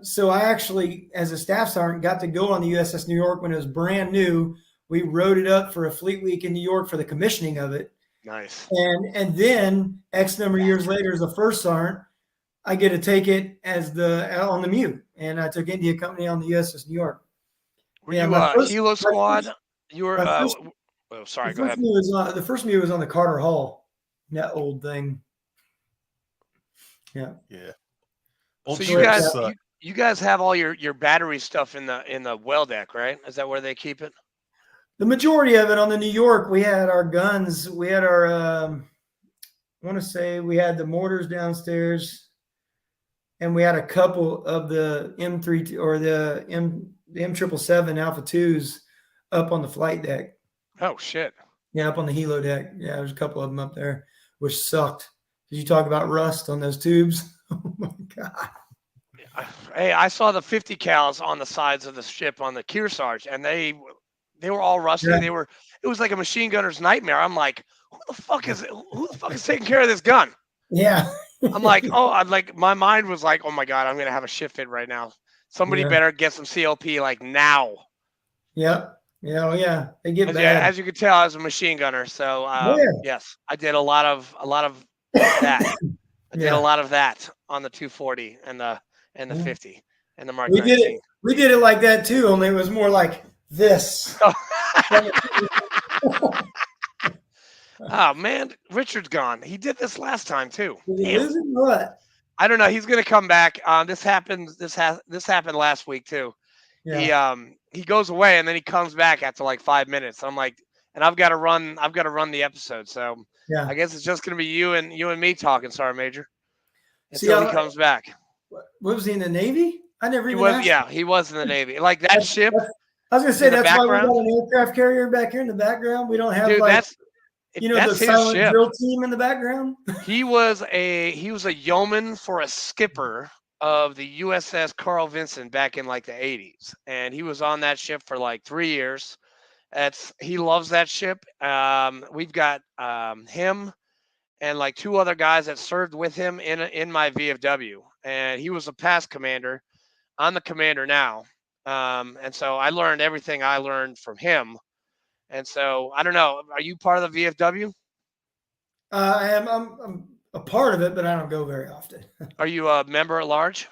So I actually, as a staff sergeant, got to go on the USS New York when it was brand new. We rode it up for a fleet week in New York for the commissioning of it. Nice. And then X number of years later, as a first sergeant, I get to take it as on the MEU, and I took India Company on the USS New York. Were you Helo Squad? You were. Sorry. Go ahead. The first MEU was on the Carter Hall, that old thing. Yeah. Yeah. So you guys have all your battery stuff in the well deck, right? Is that where they keep it? The majority of it on the New York, we had our guns. We had our. I want to say we had the mortars downstairs. And we had a couple of the M3 or the M777 Alpha 2s up on the flight deck. Oh shit! Yeah, up on the helo deck. Yeah, there's a couple of them up there, which sucked Did you talk about rust on those tubes? Oh my God. Hey, I saw the 50 cals on the sides of the ship on the Kearsarge, and they were all rusty. Yeah. It was like a machine gunner's nightmare. I'm like, who the fuck is taking care of this gun? Yeah. I'm like, my mind was like, oh my God, I'm gonna have a shit fit right now. Somebody Yeah. better get some COP like now. Yep. Yeah. Oh, yeah. They get Yeah, bad. as you can tell, I was a machine gunner, so Yeah. yes, I did a lot of that. I did a Yeah. lot of that on the 240 and the Yeah. 50 and the Mark We did 19. it. We did it like that too, only it was more like this. Oh man, Richard's gone. He did this last time too. Did you Damn. lose it or what? I don't know. He's gonna come back. This happened. This happened last week too. Yeah. He goes away and then he comes back after like 5 minutes. I'm like, and I've got to run the episode. So Yeah. I guess it's just gonna be you and me talking, Sergeant Major, See, until he comes back. What was he in the Navy? I never He even was, asked. yeah, he was in the Navy. Like that ship, I was gonna say in the that's why we got background? an aircraft carrier back here in the background. We don't have dude. like That's the his silent ship. drill team in the background. He was a yeoman for a skipper of the USS Carl Vinson back in like the 80s, and he was on that ship for like 3 years. He loves that ship. We've got him and like 2 other guys that served with him in my VFW, and he was a past commander. I'm the commander now, and so I learned everything I learned from him. And so I don't know. Are you part of the VFW? I am. I'm a part of it, but I don't go very often. Are you a member at large?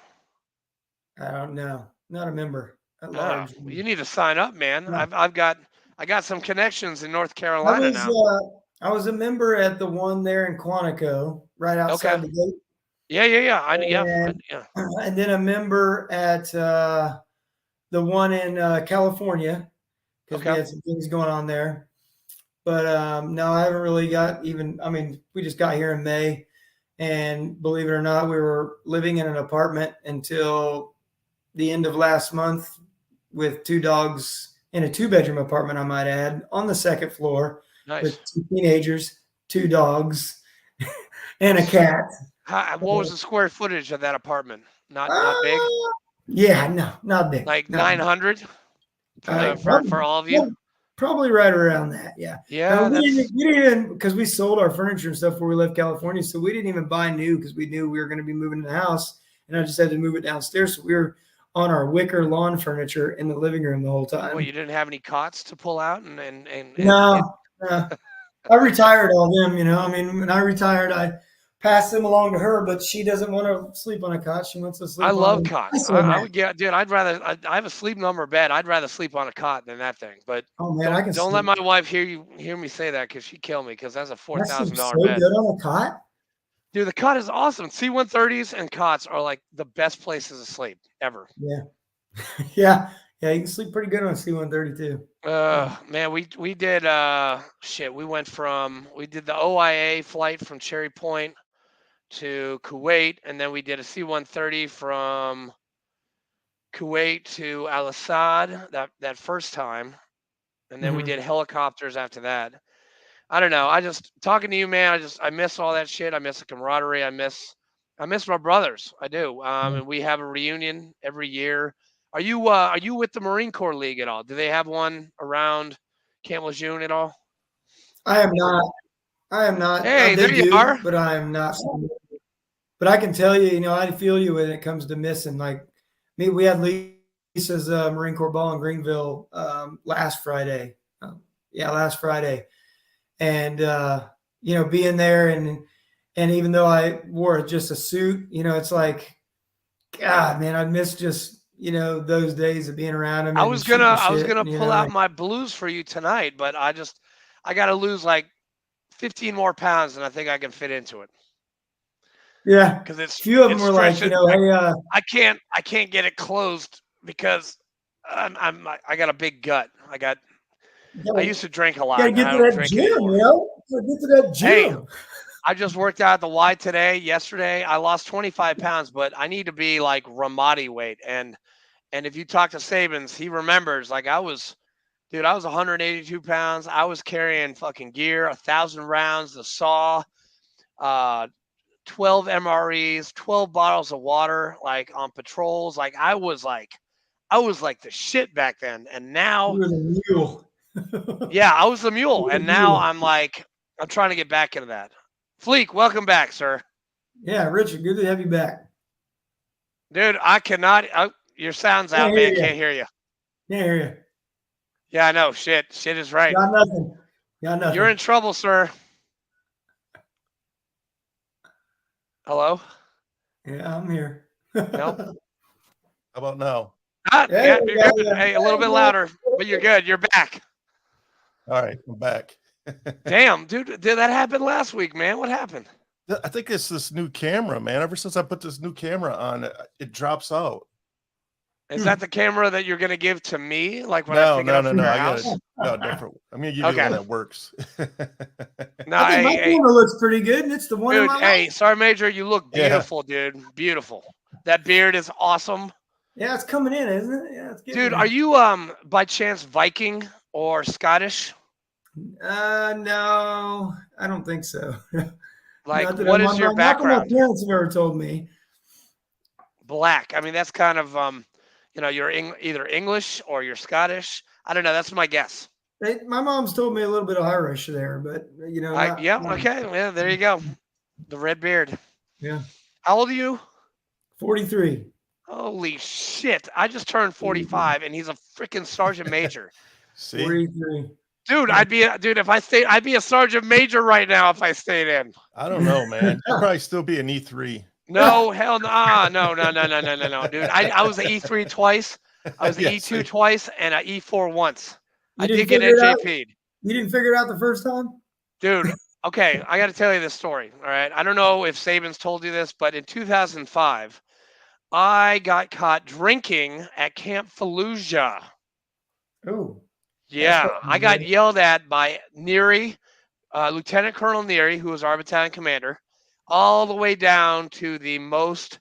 I don't know. Not a member at Oh, large. you need to sign up, man. No. I got some connections in North I Carolina was now. I was a member at the one there in Quantico, right outside the gate. Yeah. Yeah. And then a member at the one in California, because we Okay. had some things going on there. But no, I haven't really got even. I mean, we just got here in May, and believe it or not, we were living in an apartment until the end of last month with 2 dogs in a 2-bedroom apartment, I might add, on the 2nd floor Nice. with 2 teenagers, 2 dogs, and a cat. What was the square footage of that apartment? Not big. Yeah, no, not big. Like No. 900 for all of you. Probably right around that. Yeah. Yeah. We didn't because we sold our furniture and stuff where we left California, so we didn't even buy new because we knew we were going to be moving to the house, and I just had to move it downstairs. So we were on our wicker lawn furniture in the living room the whole time. Well, you didn't have any cots to pull out and No. I retired all them. I mean, when I retired, I passed them along to her, but she doesn't want to sleep on a cot. She wants to sleep. I love on cots. I would get, dude. I'd rather. I have a sleep number bed. I'd rather sleep on a cot than that thing. But oh man, I can. Don't let my wife hear me say that because she'd kill me because that's a $4,000 so bed. good on a cot. Dude, the cot is awesome. C-130s and cots are like the best places to sleep ever. Yeah, yeah. You can sleep pretty good on a C-130 too. Man, we did we did the OIA flight from Cherry Point to Kuwait, and then we did a C-130 from Kuwait to Al Asad that first time, and then we did helicopters after that. I don't know. I just talking to you, man. I miss all that shit. I miss the camaraderie. I miss my brothers. I do. And we have a reunion every year. Are you with the Marine Corps League at all? Do they have one around Camp Lejeune at all? I am not. Hey, there you are. But I am not. But I can tell you, I feel you when it comes to missing. Like me, we had Lisa's Marine Corps ball in Greenville last Friday. Last Friday. And being there and even though I wore just a suit, it's like, God, man, I miss just those days of being around him. I was gonna pull out my blues for you tonight, but I got to lose like 15 more pounds, and I think I can fit into it. Yeah, because it's few of them were like, hey, I can't get it closed because I got a big gut. I used to drink a lot. Gotta get to that gym, Get to that gym. Hey, I just worked out at the Y yesterday. I lost 25 pounds, but I need to be like Ramadi weight. And if you talk to Sabins, he remembers like I was 182 pounds. I was carrying fucking gear, 1,000 rounds, the saw, 12 MREs, 12 bottles of water, like on patrols. Like I was like the shit back then. And now, You were the mule. yeah, I was the mule. You were And the now mule. I'm trying to get back into that. Fleek, welcome back, sir. Yeah, Richard, good to have you back. Dude, I cannot. Your sound's out, Can't hear man. you. Can't hear you. Can't hear you. Yeah, I know. Shit is right. Got nothing. Got nothing. You're in trouble, sir. Hello? Yeah, I'm here. Nope. How about now? Yeah, you're good. Hey, a little bit louder, but you're good. You're back. All right, I'm back. Damn, dude, did that happen last week, man? What happened? I think it's this new camera, man. Ever since I put this new camera on, it drops out. Is that the camera that you're gonna give to me? Like when No, I pick it no, up no, from no. your I house? got a different. I'm gonna give you the one that works. No, I think my hey, camera looks pretty good, and it's the one in dude, my hey, mouth. Sergeant Major, you look Yeah. beautiful, dude. Beautiful. That beard is awesome. Yeah, it's coming in, isn't it? Yeah, it's getting Dude, there. are you by chance Viking or Scottish? No, I don't think so. Like, Not that what I'm- is your not that background? My parents have ever told me. Black. I mean, that's kind of you're either English or you're Scottish. I don't know. That's my guess. My mom's told me a little bit of Irish there, but not, Yeah. not- Okay. Yeah. There you go. The red beard. Yeah. How old are you? 43. Holy shit! I just turned 45, and he's a freaking sergeant major. See, 43. Dude, if I stayed, I'd be a sergeant major right now if I stayed in. I don't know, man. You'd probably still be an E3. No, hell no, no, dude. I was an E3 twice. I was an Yeah, E2 see. twice and an E4 once. You I didn't did get figure it out? NJP'd. You didn't figure it out the first time? Dude, okay, I got to tell you this story. All right. I don't know if Saban's told you this, but in 2005, I got caught drinking at Camp Fallujah. Oh. Yeah, I got yelled at by Neary, Lieutenant Colonel Neary, who was our battalion commander, all the way down to the most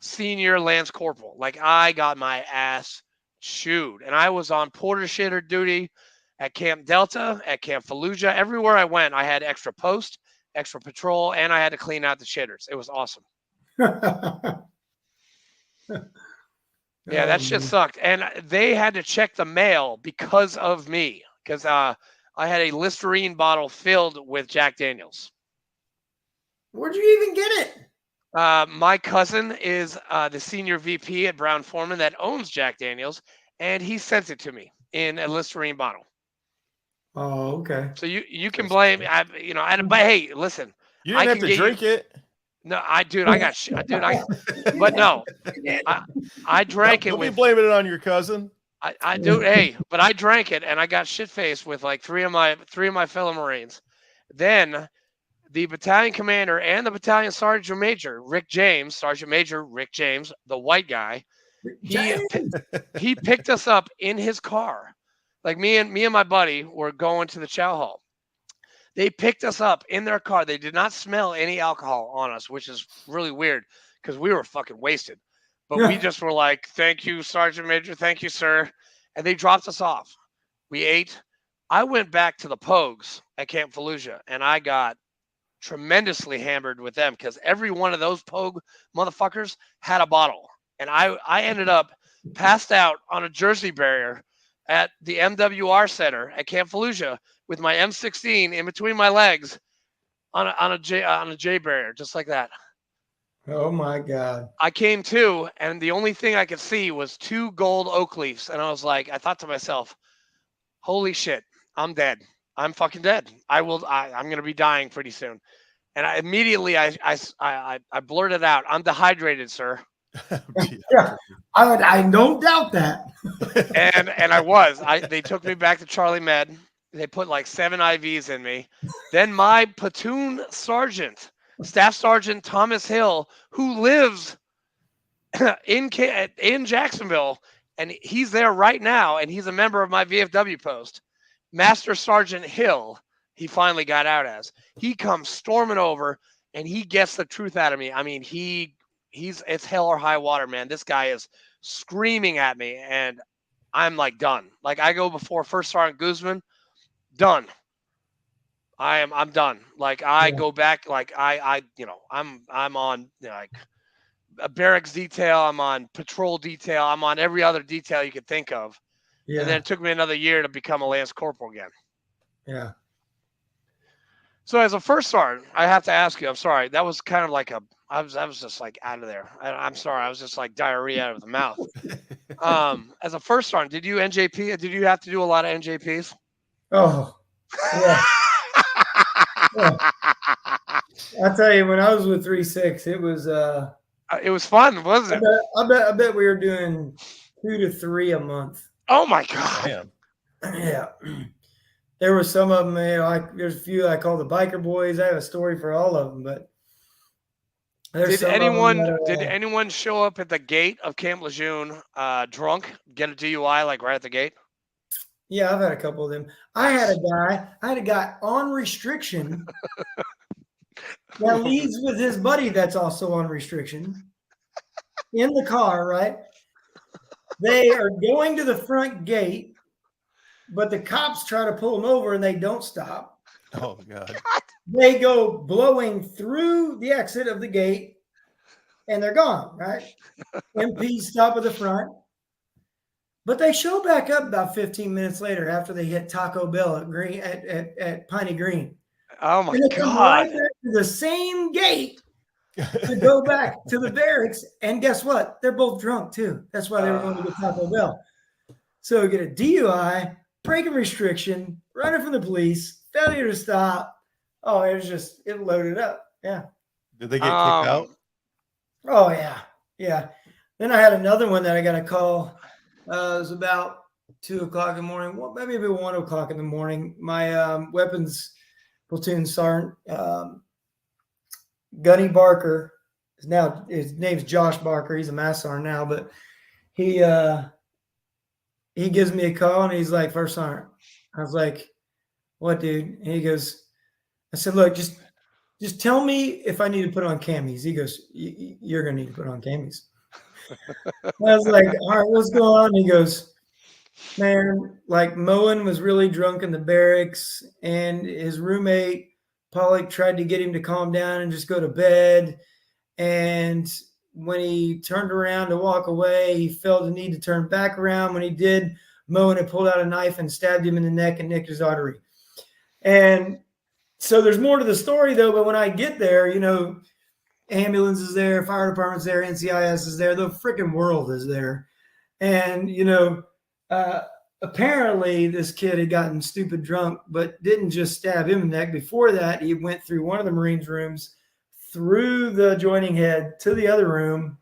senior Lance Corporal. Like, I got my ass chewed. And I was on porter shitter duty at Camp Delta, at Camp Fallujah. Everywhere I went, I had extra post, extra patrol, and I had to clean out the shitters. It was awesome. Yeah, that shit sucked. And they had to check the mail because of me, because I had a Listerine bottle filled with Jack Daniels. Where'd you even get it? My cousin is the senior VP at Brown Forman that owns Jack Daniels, and he sent it to me in a Listerine bottle. Oh, okay. So you can blame, but hey, listen. You didn't have to drink it. No, I got shit. But no, I drank it Don't be with. blaming it on your cousin. I do. Hey, but I drank it and I got shit faced with like three of my fellow Marines. Then the battalion commander and the battalion sergeant major, Sergeant Major Rick James, the white guy, he picked us up in his car. Like me and my buddy were going to the chow hall. They picked us up in their car. They did not smell any alcohol on us, which is really weird because we were fucking wasted. But we just were like, thank you, Sergeant Major. Thank you, sir. And they dropped us off. We ate. I went back to the Pogues at Camp Fallujah, and I got tremendously hammered with them because every one of those Pogue motherfuckers had a bottle. And I ended up passed out on a Jersey barrier at the MWR Center at Camp Fallujah with my M16 in between my legs on a J barrier, just like that. Oh my God. I came to, and the only thing I could see was 2 gold oak leaves. And I thought to myself, holy shit, I'm dead. I'm fucking dead. I'm going to be dying pretty soon. And I immediately blurted out, I'm dehydrated, sir. Yeah, I don't doubt that. and I was. They took me back to Charlie Med. They put like 7 IVs in me. Then my platoon sergeant, Staff Sergeant Thomas Hill, who lives in Jacksonville, and he's there right now, and he's a member of my VFW post. Master Sergeant Hill, he finally got out as. He comes storming over, and he gets the truth out of me. I mean, it's hell or high water, man. This guy is screaming at me, and I'm like done. Like I go before First Sergeant Guzman, done. I'm done. Like I Yeah. go back, like I'm on like a barracks detail. I'm on patrol detail. I'm on every other detail you could think of. Yeah. And then it took me another year to become a Lance Corporal again. Yeah. So as a first sergeant, I have to ask you, I'm sorry. That was kind of like I was just like out of there. I'm sorry. I was just like diarrhea out of the mouth. As a first sergeant, did you NJP? Did you have to do a lot of NJPs? Oh, yeah. I'll tell you, when I was with 3-6, it was It was fun, wasn't it? I bet we were doing 2 to 3 a month. Oh my god! Damn. Yeah. There were some of them, there's a few I call the biker boys. I have a story for all of them, but there's Did some of them did that, anyone show up at the gate of Camp Lejeune drunk, get a DUI like right at the gate? yeah, I've had a couple of them. I had a guy on restriction that leaves with his buddy that's also on restriction in the car, right? They are going to the front gate, but the cops try to pull them over and they don't stop. Oh God. They go blowing through the exit of the gate and they're gone, right? MPs stop at the front. But they show back up about 15 minutes later after they hit Taco Bell at Piney Green. Oh my And they come god! right back to the same gate to go back to the barracks. And guess what? They're both drunk too. That's why they were going to get Taco Bell. So get a DUI, breaking restriction, running from the police, failure to stop. Oh, it loaded up. Yeah. Did they get kicked out? Oh yeah. Yeah. Then I had another one that I got a call. It was about 2 o'clock in the morning. Well, maybe 1 o'clock in the morning. My weapons platoon sergeant, Gunny Barker, his name's Josh Barker. He's a mass sergeant now, but he gives me a call and he's like, "First sergeant." I was like, "What, dude?" And he goes, I said, "Look, just tell me if I need to put on camis." He goes, "You're gonna need to put on camis." I was like, "All right, what's going on?" He goes, "Man, like Moen was really drunk in the barracks, and his roommate Pollock tried to get him to calm down and just go to bed. And when he turned around to walk away, he felt the need to turn back around. When he did, Moen had pulled out a knife and stabbed him in the neck and nicked his artery." And so there's more to the story, though. But when I get there, ambulance is there, fire department's there, NCIS is there, the freaking world is there. And, apparently this kid had gotten stupid drunk, but didn't just stab him in the neck. Before that, he went through one of the Marines' rooms, through the adjoining head to the other room,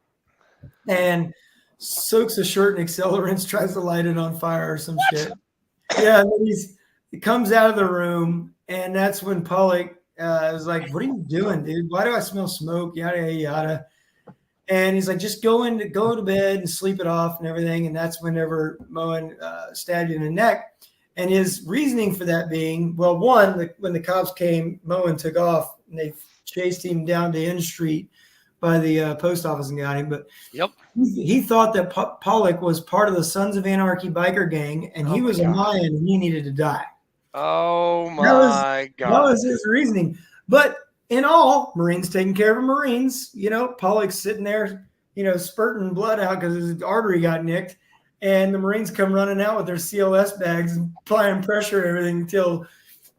and soaks a shirt in accelerants, tries to light it on fire or some shit. Yeah, and then he comes out of the room, and that's when Pollock was like, "What are you doing, dude? Why do I smell smoke? Yada, yada, yada." And he's like, "Just go to bed and sleep it off and everything." And that's whenever Moen stabbed him in the neck. And his reasoning for that being, well, one, when the cops came, Moen took off and they chased him down to N Street by the post office and got him. But Yep. he thought that Pollock was part of the Sons of Anarchy biker gang, and he was a Mayan and he needed to die. Oh my god! That was his reasoning. But in all, Marines taking care of Marines. Pollock's sitting there, spurting blood out because his artery got nicked, and the Marines come running out with their CLS bags and applying pressure and everything until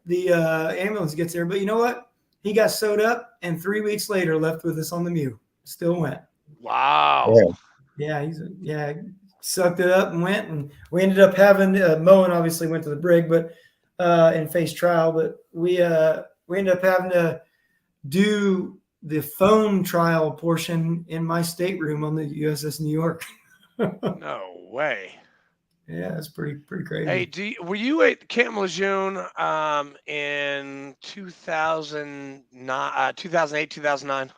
the ambulance gets there. But you know what? He got sewed up, and 3 weeks later left with us on the MEU. Still went. Wow. Yeah, sucked it up and went, and we ended up having Moen obviously went to the brig, but and faced trial. But we ended up having to do the phone trial portion in my stateroom on the USS New York. No way. Yeah, that's pretty crazy. Hey, were you at Camp Lejeune in 2009, 2008, 2009?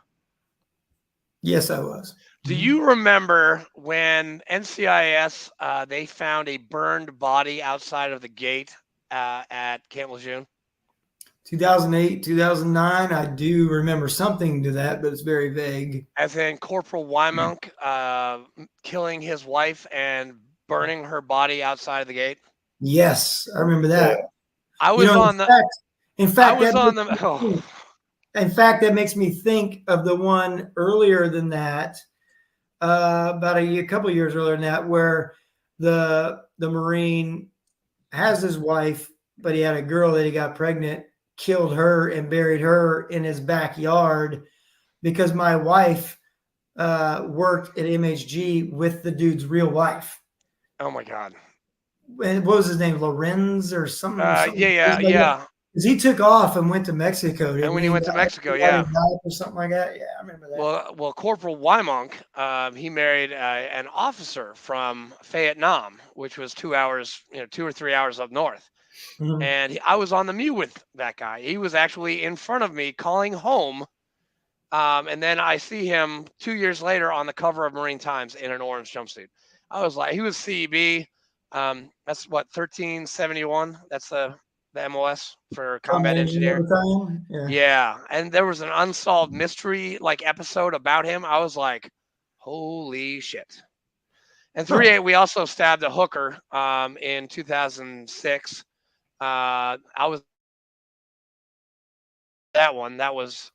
Yes, I was. Do you remember when NCIS they found a burned body outside of the gate at Camp Lejeune? 2008, 2009, I do remember something to that, but it's very vague. As in Corporal Wymunk killing his wife and burning her body outside of the gate? Yes, I remember that. I was on the... In I fact, was that on makes the. me Oh, think- in fact, that makes me think of the one earlier than that, about a couple years earlier than that, where the Marine has his wife, but he had a girl that he got pregnant, killed her, and buried her in his backyard because my wife worked at MHG with the dude's real wife. oh my God. And what was his name? Lorenz or something? Yeah. Because he took off and went to Mexico. And when he went to Mexico, yeah. Or something like that. Yeah, I remember that. Well, Corporal Wymonk, he married an officer from Vietnam, which was 2 hours, 2 or 3 hours up north. Mhm. And I was on the mute with that guy. He was actually in front of me calling home. And then I see him 2 years later on the cover of Marine Times in an orange jumpsuit. I was like, he was CEB. That's what, 1371. That's the MOS for combat engineer. Yeah. And there was an unsolved mystery like episode about him. I was like, holy shit. And 3-8, we also stabbed a hooker in 2006. I was that one. That was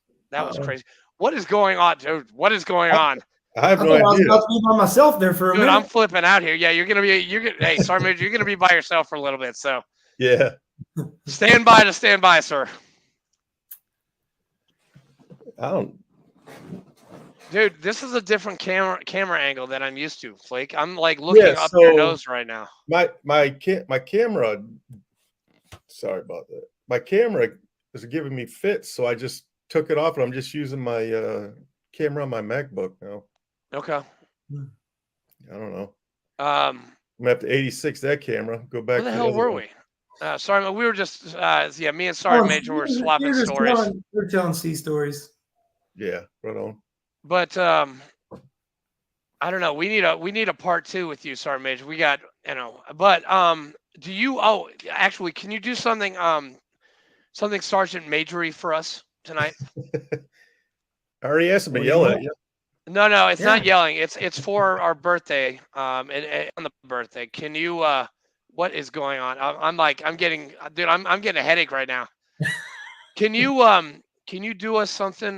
crazy. What is going on, dude? What is going on? I have I no thought I was idea. about to be by myself there for a Dude, minute. I'm flipping out here. Yeah, hey, Sergeant Major, you're gonna be by yourself for a little bit. So Yeah. stand by, sir. I don't. Dude, this is a different camera angle than I'm used to, Flake. I'm like looking up your nose right now. My camera. Sorry about that. My camera is giving me fits, so I just took it off, and I'm just using my camera on my MacBook now. Okay. I don't know. Um, I'm gonna have to 86 that camera. Go back. where the to hell other were one. we? Sorry, we were just me and Sergeant Major were swapping stories. We're telling sea stories. Yeah, right on. But I don't know. We need a part 2 with you, Sergeant Major. We got But do you? Oh, actually, can you do something something Sergeant Majory for us tonight? I already asked him to yell at you. No, it's not yelling. It's for our birthday. And on the birthday, can you? What is going on? I'm getting a headache right now. Can you do us something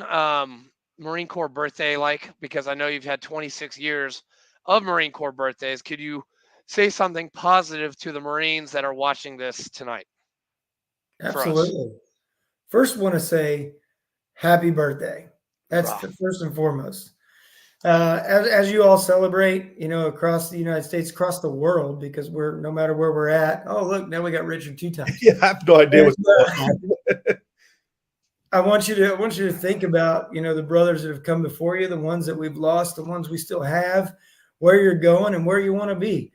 Marine Corps birthday like? Because I know you've had 26 years of Marine Corps birthdays. Could you say something positive to the Marines that are watching this tonight? Absolutely. First, want to say happy birthday. That's Wow. the first and foremost. As you all celebrate, across the United States, across the world, because we're no matter where we're at. Oh, look, now we got Richard 2 times. Yeah, I have no idea what's going on. I want you to think about, the brothers that have come before you, the ones that we've lost, the ones we still have, where you're going and where you want to be.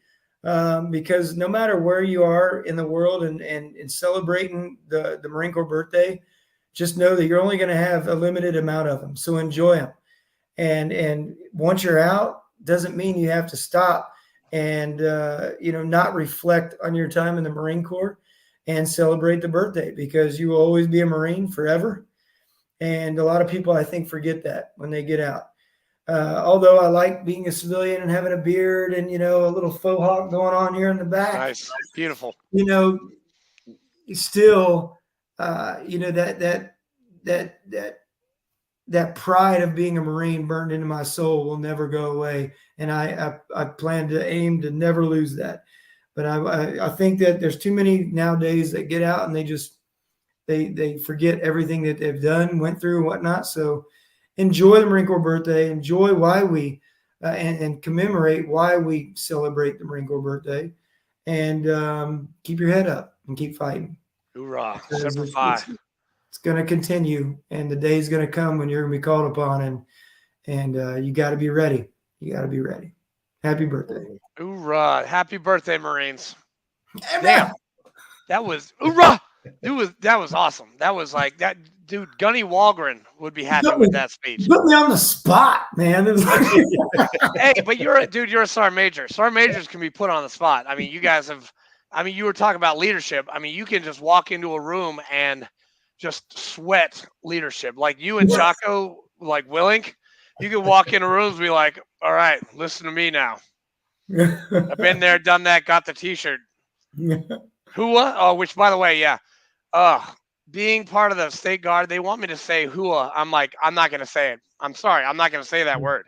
Because no matter where you are in the world and celebrating the Marine Corps birthday, just know that you're only going to have a limited amount of them. So enjoy them. And once you're out, doesn't mean you have to stop and, not reflect on your time in the Marine Corps and celebrate the birthday, because you will always be a Marine forever. And a lot of people, I think, forget that when they get out. Although I like being a civilian and having a beard and, a little faux hawk going on here in the back. Nice. Beautiful. Still, that pride of being a Marine burned into my soul will never go away. And I plan to aim to never lose that. But I think that there's too many nowadays that get out and they forget everything that they've done, went through and whatnot. So enjoy the Marine Corps birthday, enjoy why we and commemorate why we celebrate the Marine Corps birthday, and keep your head up and keep fighting. Hoorah. Semper Fi. It's going to continue, and the day is going to come when you're going to be called upon, and you got to be ready. You got to be ready. Happy birthday. Hoorah. Happy birthday, Marines. Amen. Damn. That was hoorah. That was awesome. That was like that dude. Gunny Walgren would be happy with that speech. Put me on the spot, man. Hey, but you're a Sergeant Major. Sergeant Majors can be put on the spot. I mean, you guys have. I mean, you were talking about leadership. I mean, you can just walk into a room and just sweat leadership. Like you and Chaco, like Willink, you can walk into rooms and be like, all right, listen to me now. I've been there, done that, got the t-shirt. Who? Oh, which by the way, yeah. being part of the state guard, they want me to say hua. I'm like, I'm not gonna say it. I'm sorry, I'm not gonna say that word.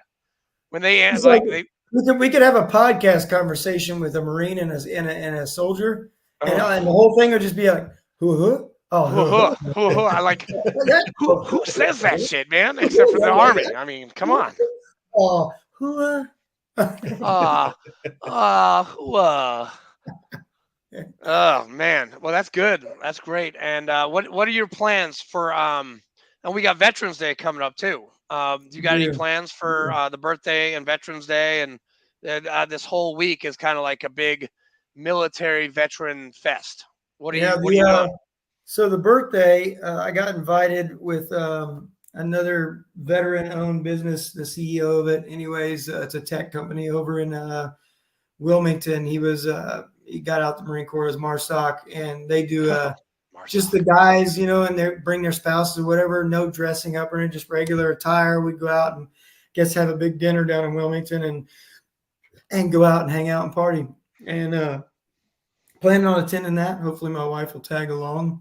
When they It's like like they we could have a podcast conversation with a Marine and a soldier, and Ugh. the whole thing would just be like, hoo. Oh, hua, hua, hua. I like who says that shit, man? Except for the army. I mean, come on. Oh, hoo. Hua. Oh man, well that's good. That's great. And what are your plans for And we got Veterans Day coming up too. Do you got any Yeah. plans for the birthday and Veterans Day and this whole week is kind of like a big military veteran fest. What are you doing? So the birthday, I got invited with another veteran-owned business, the CEO of it. Anyways, it's a tech company over in Wilmington. He got out the Marine Corps as MARSOC, and they do just the guys, and they bring their spouses or whatever. No dressing up or anything, just regular attire. We go out and have a big dinner down in Wilmington and go out and hang out and party. And planning on attending that. Hopefully, my wife will tag along.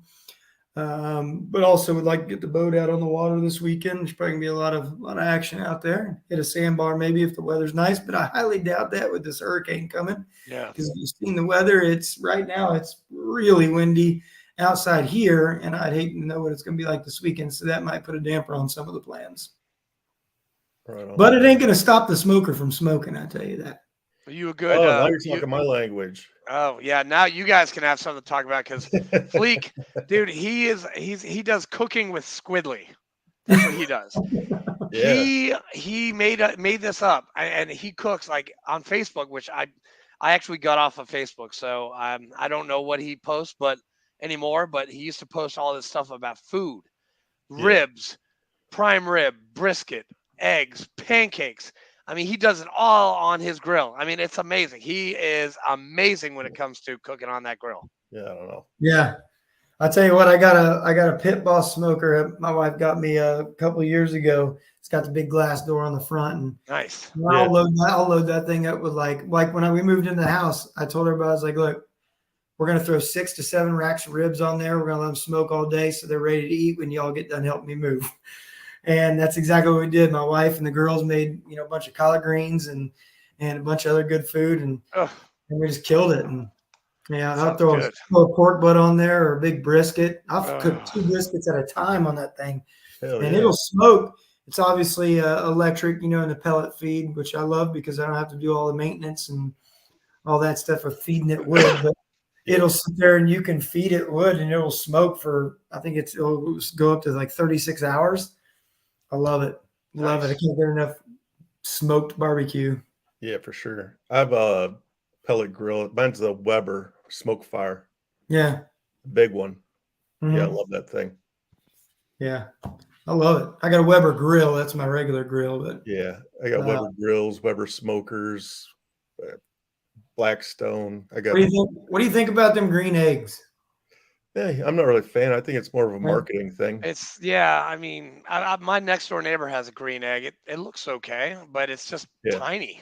But also would like to get the boat out on the water this weekend. There's probably gonna be a lot of action out there. Hit a sandbar maybe if the weather's nice, but I highly doubt that with this hurricane coming. Yeah. Because you've seen the weather. Right now it's really windy outside here, and I'd hate to know what it's gonna be like this weekend. So that might put a damper on some of the plans. Right. But it ain't gonna stop the smoker from smoking, I tell you that. Are you a good? Now you're talking my language. Oh yeah, now you guys can have something to talk about because Fleek, dude, he does cooking with Squidly. That's what he does. Yeah. He made this up, and he cooks like on Facebook, which I actually got off of Facebook, so I don't know what he posts, anymore. But he used to post all this stuff about food, ribs, prime rib, brisket, eggs, pancakes. I mean, he does it all on his grill. I mean, it's amazing. He is amazing when it comes to cooking on that grill. Yeah, I don't know. Yeah. I'll tell you what, I got a Pit Boss smoker my wife got me a couple of years ago. It's got the big glass door on the front, and nice. I'll load that thing up with like when we moved into the house, I told everybody, I was like, look, we're gonna throw 6 to 7 racks of ribs on there. We're gonna let them smoke all day so they're ready to eat when y'all get done helping me move. And that's exactly what we did. My wife and the girls made, a bunch of collard greens and a bunch of other good food, and we just killed it. And I'll throw a pork butt on there or a big brisket. I'll cook 2 briskets at a time on that thing, it'll smoke. It's obviously electric, in the pellet feed, which I love because I don't have to do all the maintenance and all that stuff of feeding it wood. But it'll sit there and you can feed it wood and it'll smoke for, I think it'll go up to like 36 hours. I love it. Love it. I can't get enough smoked barbecue. Yeah, for sure. I have a pellet grill. Mine's the Weber Smoke Fire. Yeah. Big one. Mm-hmm. Yeah, I love that thing. Yeah. I love it. I got a Weber grill. That's my regular grill. But yeah, I got Weber grills, Weber smokers, Blackstone. I got. What do you think about them green eggs? Yeah, I'm not really a fan. I think it's more of a marketing thing. I mean, my next door neighbor has a green egg. It looks okay, but it's just tiny.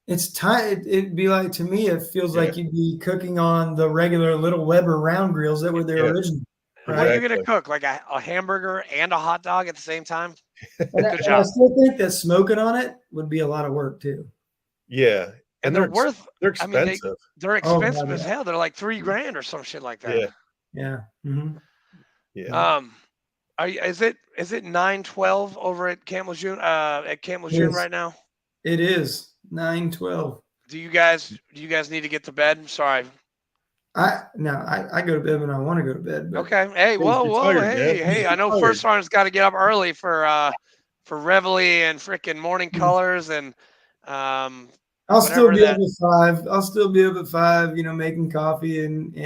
It's tiny. It'd be like, to me, it feels like you'd be cooking on the regular little Weber round grills that were their original. Right? What are you going to cook? Like a hamburger and a hot dog at the same time? Good job. I still think that smoking on it would be a lot lot too. Yeah. And they're expensive. I mean, they're expensive as hell. They're like $3,000 or some shit like that. Yeah. Yeah. Mm-hmm. Yeah. Is it 9:12 over at Camp Lejeune right now? It is 9:12. Do you guys need to get to bed? Sorry. I go to bed when I want to go to bed. Okay. Hey, whoa, hey! I know First Sergeant's got to get up early for Reveille and freaking Morning Colors and I'll still be up at 5. I'll still be up at 5, making coffee and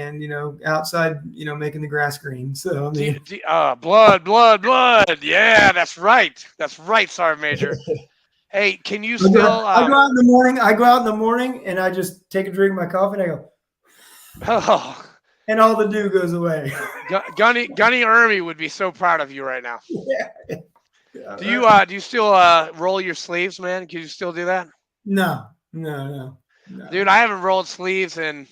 outside, making the grass green. So I mean, blood. Yeah, that's right, Sergeant Major. Hey, can you still? I go out in the morning and I just take a drink of my coffee and I go. Oh. And all the dew goes away. Gunny Ermy would be so proud of you right now. Yeah. Do you still roll your sleeves, man? Can you still do that? No. Dude, I haven't rolled sleeves in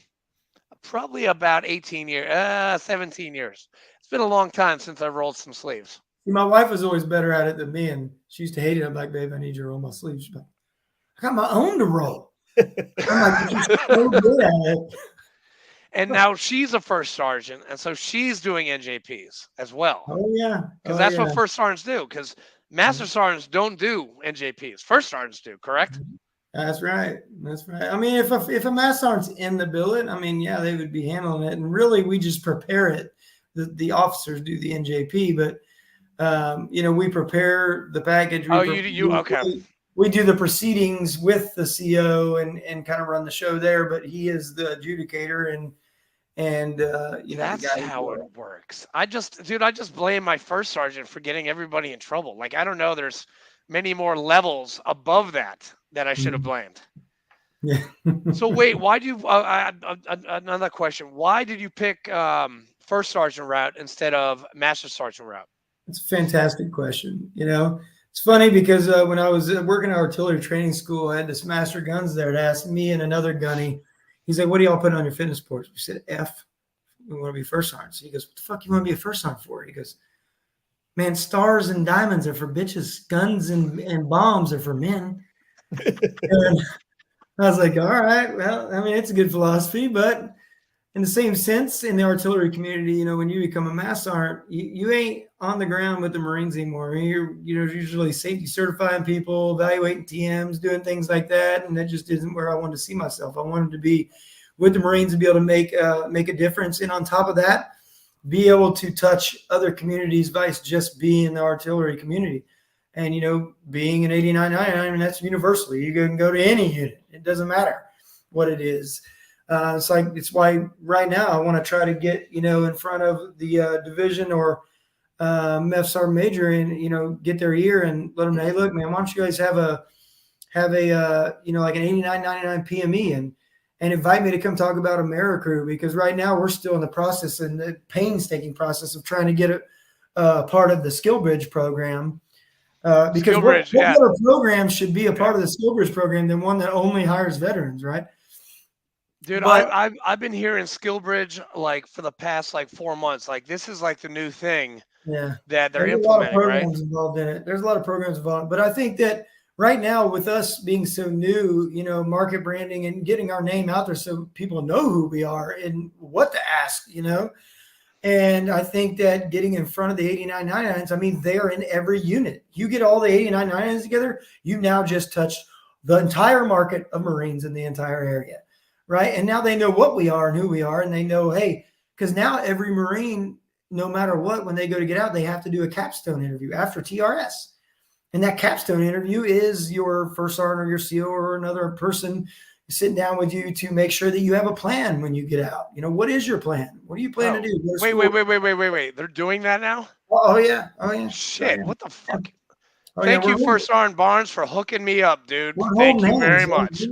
probably about 18 years, 17 years. It's been a long time since I've rolled some sleeves. See, my wife was always better at it than me, and she used to hate it. I'm like, babe, I need you to roll my sleeves. She's like, I got my own to roll. I'm like, but you're so good at it. And now she's a first sergeant, and so she's doing NJPs as well. Oh yeah, Because that's what first sergeants do. Because master sergeants don't do NJPs. First sergeants do, correct? That's right. That's right. I mean, if a master sergeant's in the billet, I mean, yeah, they would be handling it, and really, we just prepare it. The officers do the NJP, but we prepare the package. We do the proceedings with the CO and kind of run the show there, but he is the adjudicator and that's how it works. I just blame my first sergeant for getting everybody in trouble. Like, I don't know, there's many more levels above that I should have blamed. Yeah. So wait, why do you another question, why did you pick first sergeant route instead of master sergeant route? It's a fantastic question. It's funny because when I was working at artillery training school, I had this master guns there to ask me and another gunny. He's like, what do y'all put on your fitness reports? We said, F. We want to be first sergeant. So he goes, what the fuck you want to be a first sergeant for? He goes, man, stars and diamonds are for bitches. Guns and bombs are for men. And I was like, all right, well, I mean, it's a good philosophy, but in the same sense, in the artillery community, when you become a mass sergeant, you ain't on the ground with the Marines anymore. You're usually safety certifying people, evaluating TMs, doing things like that, and that just isn't where I wanted to see myself. I wanted to be with the Marines and be able to make a difference, and on top of that, be able to touch other communities by just being in the artillery community. And being an 8999, I mean, that's universally. You can go to any unit; it doesn't matter what it is. It's why right now I want to try to get in front of the division or MEF Sergeant Major and get their ear and let them know, hey, look, man, why don't you guys have a like an 8999 PME and invite me to come talk about AmeriCrew, because right now we're still in the process and the painstaking process of trying to get it part of the SkillBridge program. Because what other program should be a part of the SkillBridge program than one that only hires veterans, right? Dude, I've been hearing SkillBridge like for the past 4 months. Like, this is like the new thing that they're implementing, a lot of programs right? Involved in it. There's a lot of programs involved, but I think that right now with us being so new, market branding and getting our name out there so people know who we are and what to ask, and I think that getting in front of the 8999s, I mean, they're in every unit. You get all the 8999s together, you now just touched the entire market of Marines in the entire area. Right. And now they know what we are and who we are. And they know, hey, because now every Marine, no matter what, when they go to get out, they have to do a capstone interview after TRS. And that capstone interview is your first sergeant or your CO or another person sitting down with you to make sure that you have a plan when you get out. What is your plan? What do you plan to do? Wait. They're doing that now? Oh, yeah. Shit. Yeah. What the fuck? Oh, Thank you, First Sergeant Barnes, for hooking me up, dude. Thank you very much.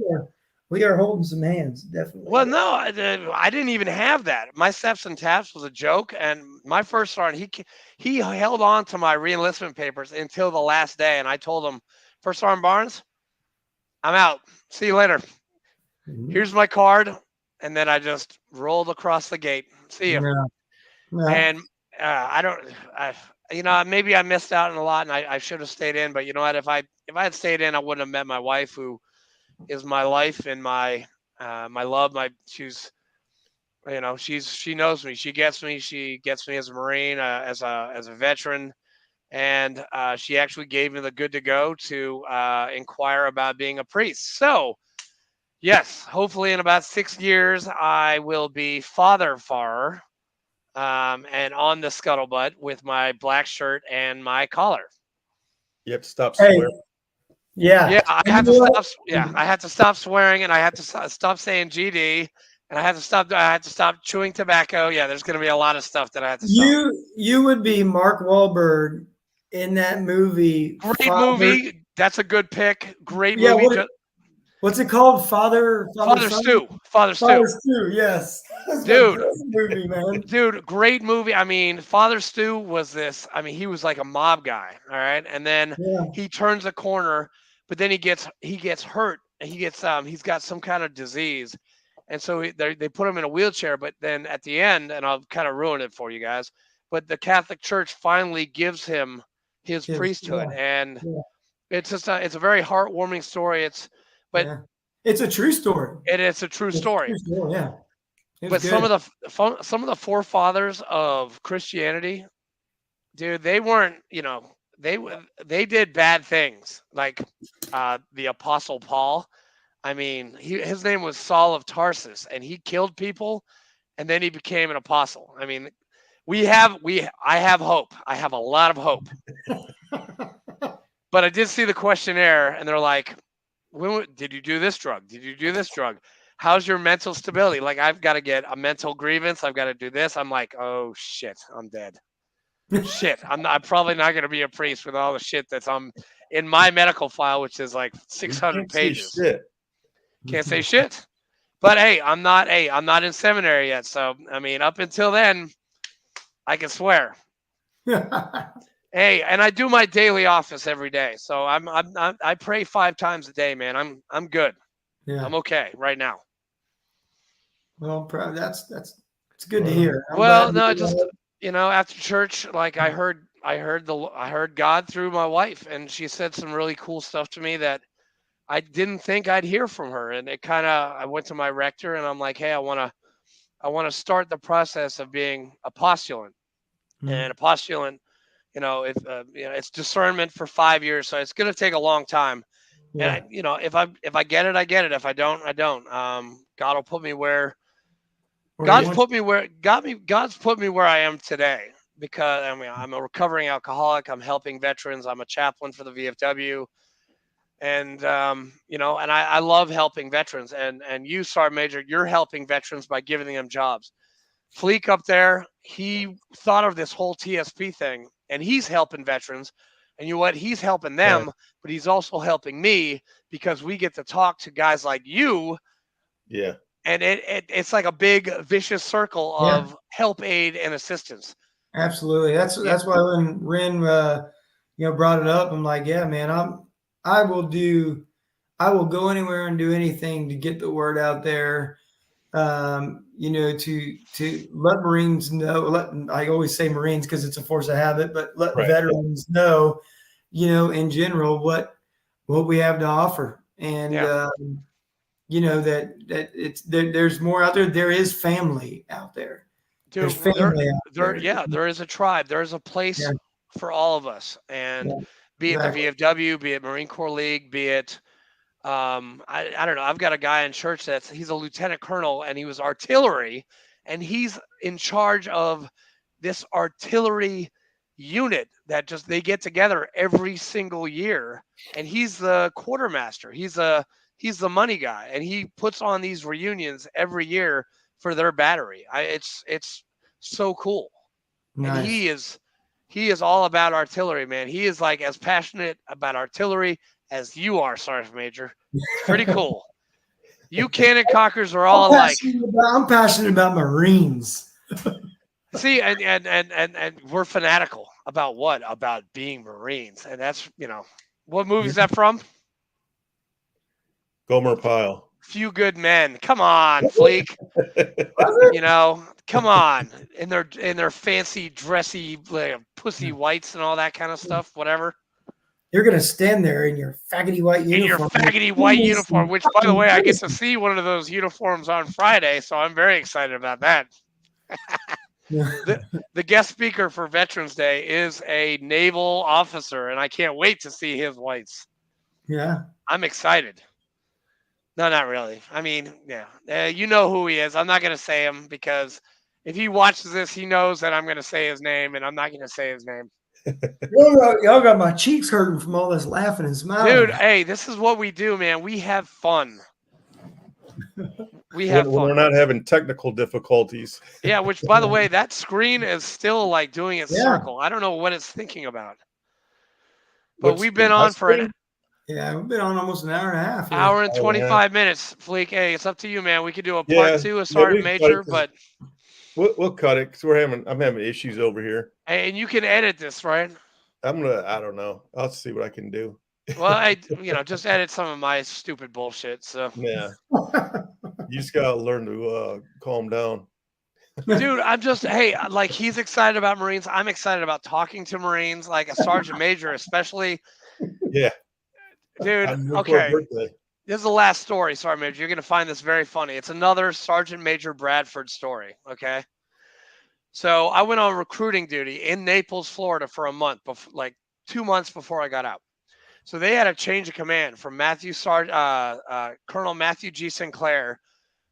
We are holding some hands, definitely. Well, no, I didn't even have that. My steps and taps was a joke, and my first sergeant, he held on to my reenlistment papers until the last day, and I told him, First Sergeant Barnes, I'm out. See you later. Mm-hmm. Here's my card, and then I just rolled across the gate. See you. No. And maybe I missed out on a lot, and I should have stayed in. But you know what? If I had stayed in, I wouldn't have met my wife, who is my life and my love. She knows me. She gets me as a Marine, as a veteran, and she actually gave me the good to go to inquire about being a priest. So yes, hopefully in about 6 years I will be father farer, and on the scuttlebutt with my black shirt and my collar. You have to stop swearing. Yeah, I had to stop. Yeah, I had to stop swearing, and I had to stop saying GD, and I had to stop chewing tobacco. Yeah, there's going to be a lot of stuff that I had to stop. You would be Mark Wahlberg in that movie. Great movie. That's a good pick. Great movie. What's it called? Father Stew. Yes. Dude, movie, man. Dude, great movie. I mean, Father Stew was this. I mean, he was like a mob guy. All right, and then he turns a corner, but then he gets hurt. And he's got some kind of disease, and so they put him in a wheelchair. But then at the end, and I'll kind of ruin it for you guys, but the Catholic Church finally gives him his Yes, priesthood, yeah, and yeah, it's just it's a very heartwarming story. But yeah. It's a true story. it's a true It's a story. true story. Yeah, it was But good. some of the forefathers of Christianity, dude, they weren't, they did bad things, like the Apostle Paul. I mean, his name was Saul of Tarsus, and he killed people, and then he became an apostle. I mean, I have hope. I have a lot of hope. But I did see the questionnaire, and they're like, did you do this drug? Did you do this drug? How's your mental stability? Like, I've got to get a mental grievance. I've got to do this. I'm like, oh shit, I'm dead. Shit, I'm probably not going to be a priest with all the shit that's in my medical file, which is like 600 pages. Shit. Can't say shit. But hey, I'm not in seminary yet, so I mean, up until then, I can swear. Hey, and I do my daily office every day, so I pray 5 times a day, man. I'm good. Yeah. I'm okay right now. Well, that's it's good to hear. I'm Well, glad no, you- just after church, like I heard God through my wife, and she said some really cool stuff to me that I didn't think I'd hear from her, and it kind of I went to my rector, and I'm like, hey, I want to start the process of being a postulant, and a postulant, it's discernment for 5 years, so it's going to take a long time. yeah. And if I get it, I get it. If I don't, I don't. God will put me where Or God's you- put me where I am today, because I mean, I'm a recovering alcoholic. I'm helping veterans. I'm a chaplain for the VFW, and and I love helping veterans. And you, Sergeant Major, you're helping veterans by giving them jobs. Fleek up there, he thought of this whole TSP thing, and he's helping veterans. And you know what? He's helping them, Right. but he's also helping me, because we get to talk to guys like you, Yeah. and it's like a big vicious circle Yeah. of help, aid, and assistance. Absolutely. That's why when Ren brought it up, I'm like, yeah, man, I will go anywhere and do anything to get the word out there. To let Marines know, I always say Marines because it's a force of habit, but let Right. veterans know, in general, what we have to offer. And, Yeah. that there's more out there. There is family out there. Dude, There's family out there. there is a tribe. There's a place Yeah. for all of us. And Yeah, be it exactly. the VFW, be it Marine Corps League, be it I don't know. I've got a guy in church he's a lieutenant colonel, and he was artillery, and he's in charge of this artillery unit that they get together every single year, and he's the quartermaster. He's the money guy, and he puts on these reunions every year for their battery. It's so cool. Nice. And he is all about artillery, man. He is like as passionate about artillery as you are, Sergeant Major. It's pretty cool. You cannon cockers are all alike. I'm passionate about Marines. See, and we're fanatical about what? About being Marines. And that's, what movie is that from? Gomer Pyle. Few Good Men. Come on, Fleek. Come on. In their fancy, dressy, pussy whites and all that kind of stuff, whatever. You're gonna stand there in your faggoty white uniform. In your faggoty white uniform, which, by the way, I get to see one of those uniforms on Friday, so I'm very excited about that. The guest speaker for Veterans Day is a naval officer, and I can't wait to see his whites. Yeah. I'm excited. No, not really. I mean, yeah. You know who he is. I'm not going to say him, because if he watches this, he knows that I'm going to say his name, and I'm not going to say his name. Y'all got my cheeks hurting from all this laughing and smiling. Dude, hey, this is what we do, man. We have fun. We have when fun. we're not having technical difficulties. Yeah, which, by the way, that screen is still like doing its circle. I don't know what it's thinking about. But we've been on for we've been on almost an hour and a half. Hour and 25 minutes. Fleek, hey, it's up to you, man. We could do a part 2 of Sergeant Major, but we'll cut it because I'm having issues over here. And you can edit this, right? I don't know. I'll see what I can do. Well, just edit some of my stupid bullshit. So yeah, you just gotta learn to calm down. Dude, I'm just, hey, like he's excited about Marines. I'm excited about talking to Marines, like a sergeant major, especially. Yeah. Dude, On your okay. birthday. This is the last story, Sergeant Major. You're going to find this very funny. It's another Sergeant Major Bradford story. Okay. So I went on recruiting duty in Naples, Florida for a month, like 2 months before I got out. So they had a change of command from Colonel Matthew G. Sinclair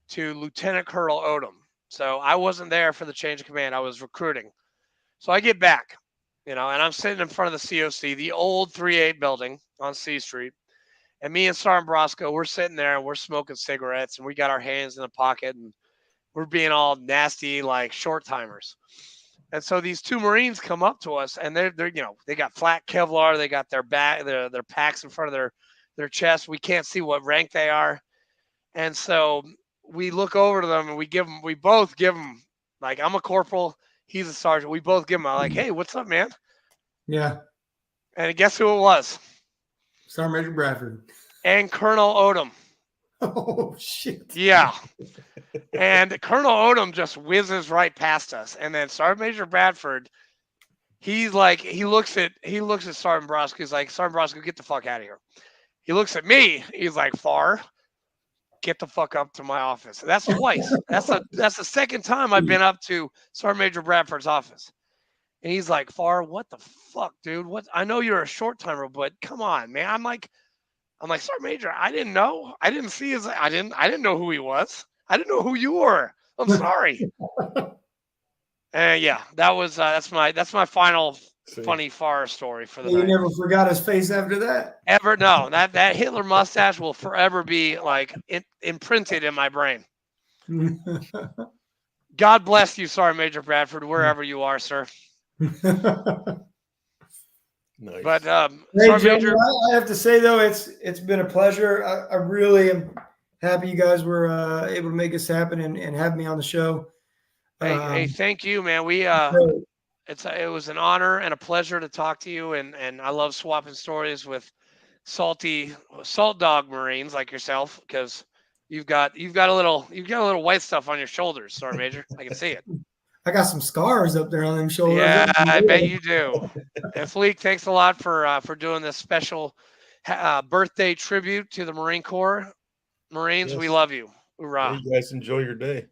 to Lieutenant Colonel Odom. So I wasn't there for the change of command. I was recruiting. So I get back, and I'm sitting in front of the COC, the old 3-8 building on C Street. And me and Sergeant Brosco, we're sitting there and we're smoking cigarettes and we got our hands in the pocket and we're being all nasty like short timers. And so these two Marines come up to us and they're they got flat Kevlar, they got their packs in front of their chest. We can't see what rank they are. And so we look over to them and we both give them, like, I'm a corporal, he's a sergeant. We both give them like, hey, what's up, man? Yeah. And guess who it was? Sergeant Major Bradford. And Colonel Odom. Oh, shit. Yeah. And Colonel Odom just whizzes right past us. And then Sergeant Major Bradford, he's like, he looks at Sergeant Brosco. He's like, Sergeant Brosco, get the fuck out of here. He looks at me. He's like, Far, get the fuck up to my office. That's twice. That's the second time I've been up to Sergeant Major Bradford's office. And he's like, Far, what the fuck, dude? What? I know you're a short timer, but come on, man. I'm like, Sergeant Major, I didn't know. I didn't see his. I didn't know who he was. I didn't know who you were. I'm sorry. And yeah, that's my final funny Far story for the You night. never forgot his face after that? Ever? No. That Hitler mustache will forever be like imprinted in my brain. God bless you, Sergeant Major Bradford, wherever you are, sir. Nice. But Hey, Sergeant Joe, Major, I have to say though, it's been a pleasure. I really am happy you guys were able to make this happen and have me on the show. hey, thank you, man. We So, it was an honor and a pleasure to talk to you, and I love swapping stories with salt dog Marines like yourself, because you've got a little white stuff on your shoulders, Sergeant Major. I can see it. I got some scars up there on them shoulders. Yeah, I bet you do. And Fleek, thanks a lot for doing this special birthday tribute to the Marine Corps. Marines, Yes. we love you. Hoorah. Hey, you guys enjoy your day.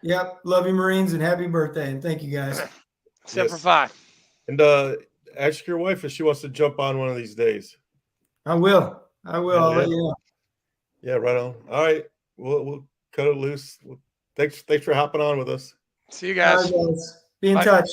Yep. Love you, Marines, and happy birthday. And thank you guys. Semper Yes. Fi. And ask your wife if she wants to jump on one of these days. I will. I'll let you know. Yeah, right on. All right. We'll cut it loose. Thanks for hopping on with us. See you All guys. right, guys. Be in Bye. touch.